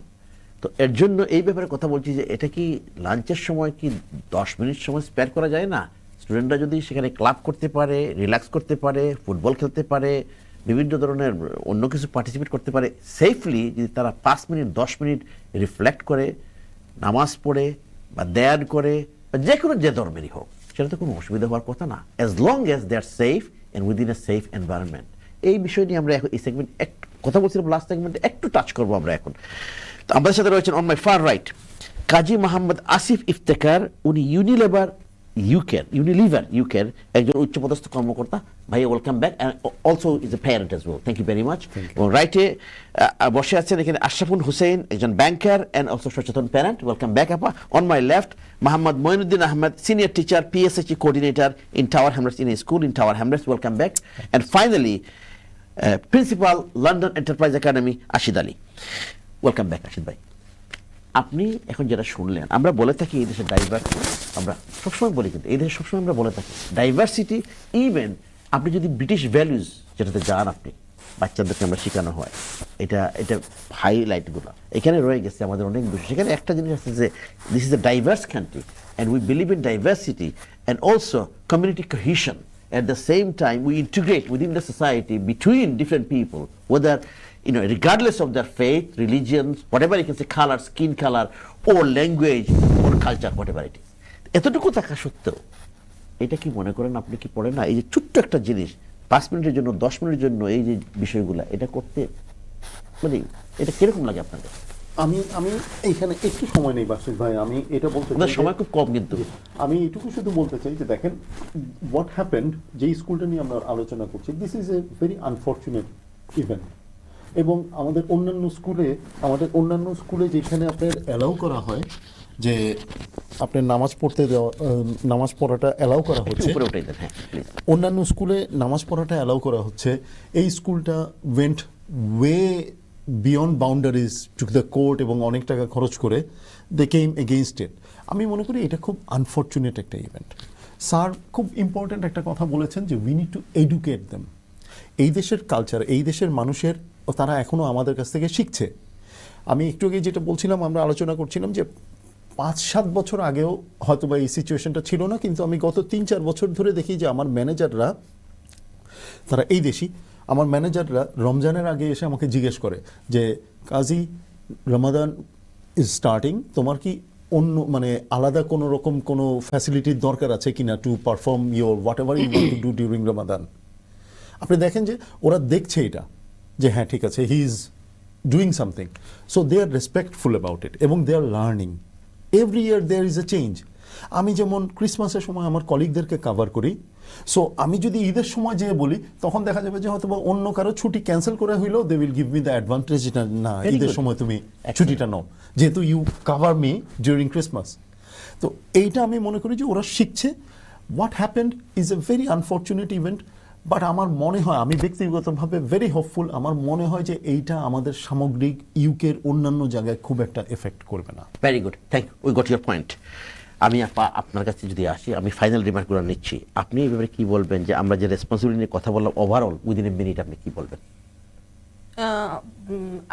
তো এর জন্য এই ব্যাপারে কথা বলছি যে এটা কি লাঞ্চের সময় কি 10 মিনিট সময় স্পেয়ার করা যায় না? স্টুডেন্টরা যদি সেখানে ক্লাব করতে পারে, রিল্যাক্স করতে পারে, ফুটবল খেলতে পারে, বিভিন্ন ধরনের অন্য কিছু পার্টিসিপেট করতে পারে সেফলি, যদি তারা 5 মিনিট 10 মিনিট রিফ্লেক্ট করে, নামাজ পড়ে বা দেয়ান করে, বা যে কোনো যে ধর্মেরই হোক, সেটা তো কোনো অসুবিধা হওয়ার কথা না, as long as they are safe and within a safe environment. এই বিষয় নিয়ে আমরা এখন এই সেগমেন্ট কথা বলছিলাম, লাস্ট সেগমেন্টে একটু টাচ করবো আমরা এখন। তো আমাদের সাথে রয়েছেন on my far right Kazi Mohammad Asif Iftekhar. উনি ইউনিলিভার ইউকের একজন উচ্চপদস্থ কর্মকর্তা। ভাই, welcome back, and also is a parent as well. Thank you very much. এবং রাইটে বসে আছেন এখানে আশরাফুল হুসেন, একজন ব্যাংকার অ্যান্ড অলসো সচেতন প্যারেন্ট। ওয়েলকাম ব্যাক আপা। On my left Mohammad Moinuddin Ahmed, senior teacher, PSHE coordinator in Tower Hamlets, in a school in Tower Hamlets. Welcome back. And finally principal, London Enterprise Academy, Ashid Ali. Welcome back Ashid ভাই। আপনি এখন যেটা শুনলেন, আমরা বলে থাকি এই দেশের ডাইভার্সিটি, আমরা সবসময় বলি, কিন্তু এই দেশে সবসময় আমরা বলে থাকি ডাইভার্সিটি। ইভেন আপনি যদি ব্রিটিশ ভ্যালুজ যেটাতে যান, আপনি বাচ্চাদেরকে আমরা শেখানো হয়, এটা হাইলাইটগুলো এখানে রয়ে গেছে আমাদের অনেক বিষয়। সেখানে একটা জিনিস আছে যে this is a diverse country and we believe in diversity and also community cohesion. At the same time, we integrate within the society between different people, whether regardless of their faith, religions, whatever you can say, color, skin color, or language, or culture, whatever it is. এতটুকু থাকা সত্ত্বেও এটা কি মনে করেন, আপনি কি পড়েন না এই যে ছোট্ট একটা জিনিস 5 মিনিটের জন্য, 10 মিনিটের জন্য এই যে বিষয়গুলো এটা করতে, মানে এটা কিরকম লাগে আপনাদের? আমি এইখানে একটু সময় নেই বাসির ভাই, আমি এটা বলতে আমাদের সময় খুব কম, কিন্তু আমি এটুকু শুধু বলতে চাই যে দেখেন হোয়াট হ্যাপেন্ড, যে স্কুলটা নিয়ে আমরা আলোচনা করছি, this is a very unfortunate event. এবং আমাদের অন্যান্য স্কুলে যেখানে আপনার অ্যালাউ করা হয় যে আপনার নামাজ পড়াটা অ্যালাউ করা হচ্ছে, অন্যান্য স্কুলে নামাজ পড়াটা অ্যালাউ করা হচ্ছে, এই স্কুলটা went way beyond boundaries to the court এবং অনেক টাকা খরচ করে দে কেম এগেইনস্ট ইট। আমি মনে করি এটা খুব আনফর্চুনেট একটা ইভেন্ট। স্যার খুব ইম্পর্ট্যান্ট একটা কথা বলেছেন যে we need to educate them. এই দেশের কালচার, এই দেশের মানুষের, তারা এখনও আমাদের কাছ থেকে শিখছে। আমি একটু আগে যেটা বলছিলাম, আমরা আলোচনা করছিলাম যে 5-7 বছর আগেও হয়তো বা এই সিচুয়েশনটা ছিল না, কিন্তু আমি গত 3-4 বছর ধরে দেখি যে আমার ম্যানেজাররা, তারা এই দেশি আমার ম্যানেজাররা রমজানের আগে এসে আমাকে জিজ্ঞেস করে যে কাজী, রমাদান ইজ স্টার্টিং, তোমার কি অন্য মানে আলাদা কোনো রকম কোনো ফ্যাসিলিটির দরকার আছে কিনা to perform your whatever you want to do during Ramadan. আপনি দেখেন যে ওরা দেখছে এটা, যে হ্যাঁ ঠিক আছে, he is doing something, so they are respectful about it এবং they are learning. Every year there is a change. আমি যেমন ক্রিসমাসের সময় আমার কলিগদেরকে কাভার করি, সো আমি যদি ঈদের সময় যেয়ে বলি, তখন দেখা যাবে যে হয়তো অন্য কারো ছুটি ক্যান্সেল করে হইলেও they will give me the advantage, না ঈদের সময় তুমি ছুটিটা নাও, যেহেতু you cover me during Christmas. তো এইটা আমি মনে করি যে ওরা শিখছে। What happened is a very unfortunate event, but আমার মনে হয়, আমি ব্যক্তিগতভাবে ভেরি হোপফুল, আমার মনে হয় যে এইটা আমাদের সামগ্রিক ইউকের অন্যান্য জায়গায় খুব একটা এফেক্ট করবে না। Very good, thank you, we got your point. আমি আপনার কাছে যদি আসি, আমি ফাইনাল রিমার্কগুলো নিচ্ছি, আপনি এই ব্যাপারে কী বলবেন যে আমরা যে রেসপন্সিবিলিটি নিয়ে কথা বললাম ওভারঅল উইদিন এ মিনিট, আপনি কী বলবেন?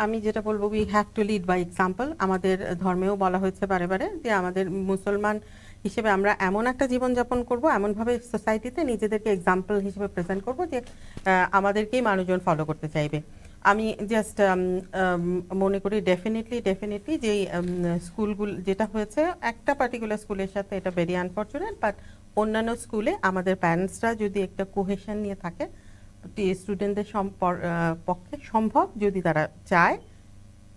আমি যেটা বলবো, we have to lead by example. আমাদের ধর্মেও বলা হয়েছে বারে বারে যে আমাদের মুসলমান হিসেবে আমরা এমন একটা জীবনযাপন করব, এমনভাবে সোসাইটিতে নিজেদেরকে এক্সাম্পল হিসেবে প্রেজেন্ট করব যে আমাদেরকেই মানুষজন ফলো করতে চাইবে। আমি জাস্ট মনে করি ডেফিনেটলি যে স্কুলগুলো যেটা হয়েছে একটা পার্টিকুলার স্কুলের সাথে এটা ভেরি আনফর্চুনেট, বাট অন্যান্য স্কুলে আমাদের প্যারেন্টসরা যদি একটা কোহেশন নিয়ে থাকে, স্টুডেন্টদের পক্ষে সম্ভব, যদি তারা চায়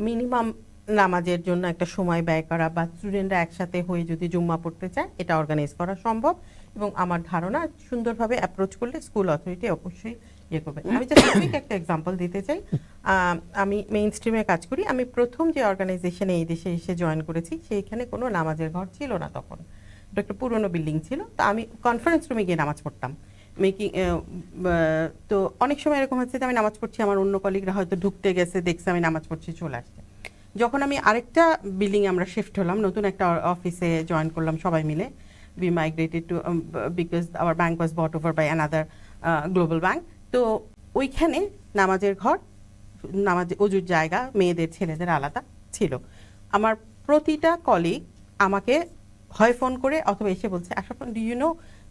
মিনিমাম নামাজের জন্য একটা সময় ব্যয় করা, বা স্টুডেন্টরা একসাথে হয়ে যদি জুম্মা পড়তে চায়, এটা অর্গানাইজ করা সম্ভব। এবং আমার ধারণা সুন্দরভাবে অ্যাপ্রোচ করলে স্কুল অথরিটি অবশ্যই ইয়ে করবে। আমি জাস্ট একটা এক্সাম্পল দিতে চাই। আমি মেইন স্ট্রিমে কাজ করি। আমি প্রথম যে অর্গানাইজেশনে এই দেশে এসে জয়েন করেছি সেইখানে কোনো নামাজের ঘর ছিল না তখন, এটা একটা পুরনো বিল্ডিং ছিল। তো আমি কনফারেন্স রুমে গিয়ে নামাজ পড়তাম। তো অনেক সময় এরকম হচ্ছে যে আমি নামাজ পড়ছি, আমার অন্য কলিগরা হয়তো ঢুকতে গেছে, দেখছে আমি নামাজ পড়ছি, চলে আসছে। যখন আমি আরেকটা বিল্ডিংয়ে আমরা শিফট হলাম, নতুন একটা অফিসে জয়েন করলাম সবাই মিলে, we migrated to because our bank was bought over by another global bank. তো ওইখানে নামাজের ঘর, নামাজ অজুর জায়গা মেয়েদের ছেলেদের আলাদা ছিল। আমার প্রতিটা কলিগ আমাকে হয় ফোন করে অথবা এসে বলছে, আশরাফ ডু ইউ নো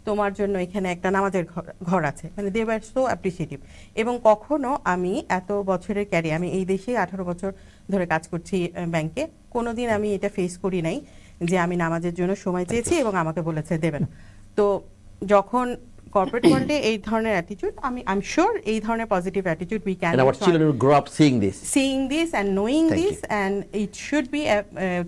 তোমার জন্য এখানে একটা নামাজের ঘর আছে, মানে দে ওয়ার সো অ্যাপ্রিসিয়েটিভ। এবং কখনো আমি এত বছরের ক্যারিয়ার, আমি এই দেশেই 18 বছর ধরে কাজ করছি ব্যাংকে, কোনোদিন আমি এটা ফেস করি নাই যে আমি নামাজের জন্য সময় চেয়েছি এবং আমাকে বলেছে দেবে না। তো যখন কর্পোরেট ওয়ার্ল্ডে এই ধরনের অ্যাটিটিউড, I'm sure এই ধরনের positive attitude we can And our children will grow up seeing this and knowing Thank this, you. and it should be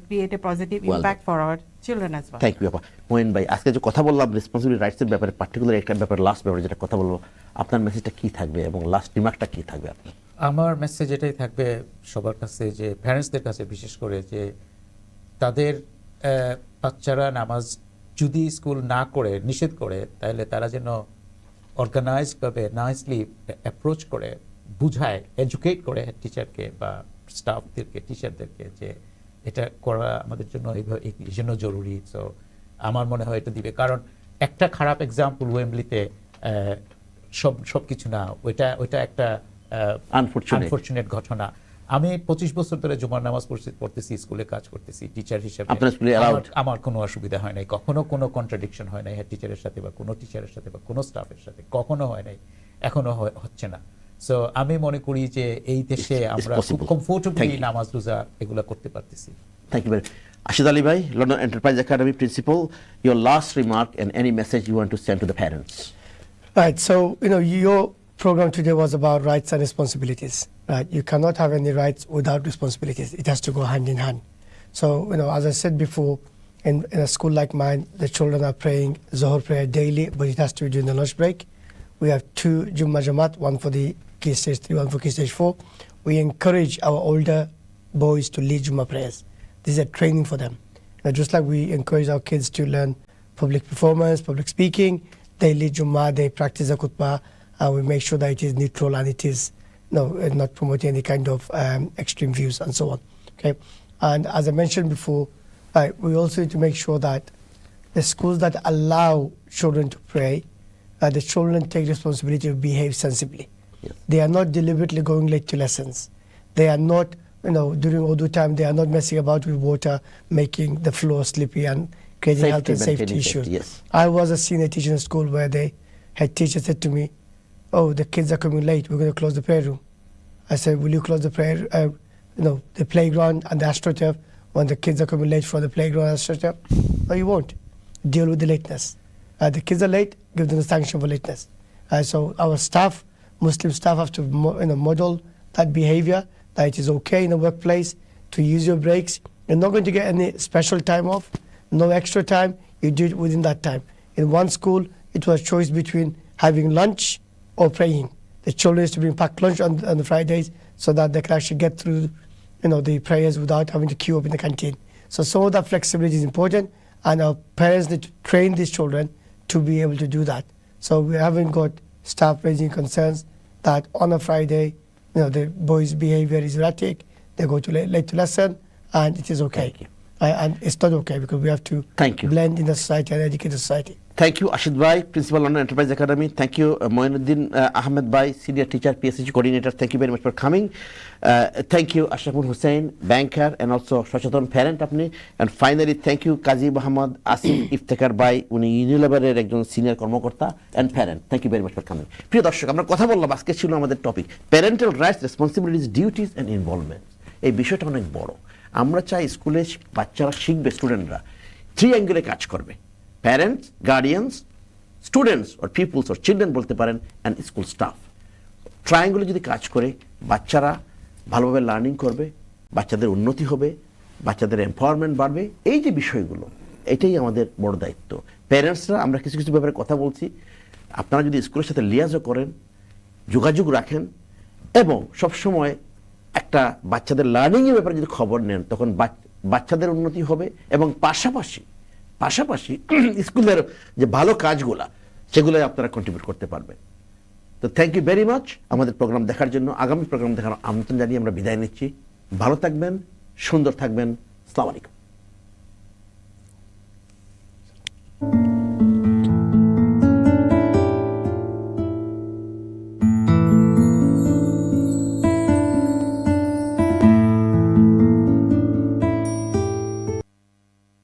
create a positive Well impact for our children as well. Thank you আপা। মোয়েন ভাই, আজকে যে কথা বললাম responsibility রাইটসের ব্যাপারে, particular একটা ব্যাপারে, last ব্যাপারে যেটা কথা বলবো, আপনার মেসেজটা কি থাকবে এবং লাস্ট রিমার্কটা কি থাকবে আপনার? আমার মেসেজ এটাই থাকবে সবার কাছে, যে প্যারেন্টসদের কাছে বিশেষ করে, যে তাদের বাচ্চারা নামাজ যদি স্কুল না করে, নিষেধ করে, তাহলে তারা যেন অর্গানাইজডভাবে নাইসলি অ্যাপ্রোচ করে, বুঝায়, এডুকেট করে টিচারকে বা স্টাফদেরকে, টিচারদেরকে, যে এটা করা আমাদের জন্য এই জন্য জরুরি। সো আমার মনে হয় এটা দিবে, কারণ একটা খারাপ এক্সাম্পল ওয়েম্বলিতে সব কিছু না, ওইটা একটা আনফরচুনেট ঘটনা। আমি 25 বছর ধরে জুমার নামাজ পড়তেছি, স্কুলে কাজ করতেছি টিচার হিসেবে। আমার কোনো অসুবিধা হয় নাই, কখনো কোনো কন্ট্রাডিকশন হয় নাই হেড টিচারের সাথে বা কোনো টিচারের সাথে বা কোনো স্টাফের সাথে, কখনো হয় নাই, এখনো হচ্ছে না। সো আমি মনে করি যে এই দেশে আমরা খুব কমফোর্টেবলি নামাজ রোজা এগুলো করতে পারতেছি। Thank you very much. Ashid Ali bhai, London Enterprise Academy principal, your last remark and any message you want to send to the parents. Right. So, your program today was about rights and responsibilities. Right. You cannot have any rights without responsibilities. It has to go hand in hand. So, as I said before, in a school like mine, the children are praying Zohar prayer daily, but it has to be during the lunch break. We have 2 Jummah Jamaat, one for the Key Stage 3, one for Key Stage 4. We encourage our older boys to lead Jummah prayers. This is a training for them. Just like we encourage our kids to learn public performance, public speaking, they lead Jummah, they practice the khutbah, and we make sure that it is neutral and it is not promoting any kind of extreme views and so on. Okay, and as I mentioned before, we also need to make sure that the schools that allow children to pray, the children take responsibility to behave sensibly. Yes. They are not deliberately going late to lessons. They are not, during Urdu time, they are not messing about with water, making the floor slippy and creating health and safety issues. Yes. I was a senior teacher in school where the head teacher said to me, "Oh, the kids are coming late. We're going to close the prayer room." I said, "Will you close the the playground and the astroturf when the kids are coming late from the playground and astroturf?" No, you won't. Deal with the lateness. The kids are late. Give them the sanction for lateness. So our staff, Muslim staff, have to model that behavior, that it is okay in the workplace to use your breaks. You're not going to get any special time off, no extra time. You do it within that time. In one school, it was choice between having lunch or praying. The children used to bring packed lunch on the Fridays so that they could actually get through the prayers without having to queue up in the canteen. So some of that flexibility is important, and our parents need to train these children to be able to do that. So we haven't got staff raising concerns that on a Friday, the boys' behavior is erratic, they go to late to lesson, and it is okay. Thank you. And it's not okay because we have to Thank you. blend in the society and educate the society. Thank you, Ashid bhai, Principal, London Enterprise Academy. Thank you, Moinuddin Ahmed bhai, Senior Teacher, PSH Coordinator. Thank you very much for coming. Thank you, Ashraful Hussain, Banker, and also Shocheton Parent apni. And finally, thank you, Qazi Muhammad Asif Iftekhar bhai, uni Unilever ekjon Senior Kormokorta and Parent. Thank you very much for coming. প্রিয় দর্শক, আমরা কথা বললাম, আজকে ছিল আমাদের topic parental rights, responsibilities, duties and involvement. এই বিষয়টা অনেক বড়। আমরা চাই স্কুলে বাচ্চারা শিখবে, স্টুডেন্টরা 3 অ্যাঙ্গেলে কাজ করবে: parents, guardians, students or peoples or children বলতে পারেন, অ্যান্ড স্কুল স্টাফ। ট্রায়াঙ্গেলে যদি কাজ করে বাচ্চারা ভালোভাবে লার্নিং করবে, বাচ্চাদের উন্নতি হবে, বাচ্চাদের এম্পাওয়ারমেন্ট বাড়বে। এই যে বিষয়গুলো, এটাই আমাদের বড় দায়িত্ব। প্যারেন্টসরা আমরা কিছু কিছু ব্যাপারে কথা বলছি, আপনারা যদি স্কুলের সাথে লিয়াজও করেন, যোগাযোগ রাখেন এবং সবসময় একটা বাচ্চাদের লার্নিংয়ের ব্যাপারে যদি খবর নেন তখন বাচ্চাদের উন্নতি হবে এবং পাশাপাশি স্কুলের যে ভালো কাজগুলা সেগুলো আপনারা কন্ট্রিবিউট করতে পারবেন। তো থ্যাংক ইউ ভেরি মাচ আমাদের প্রোগ্রাম দেখার জন্য। আগামী প্রোগ্রাম দেখার আমন্ত্রণ জানিয়ে আমরা বিদায় নিচ্ছি। ভালো থাকবেন, সুন্দর থাকবেন। আসসালামু আলাইকুম।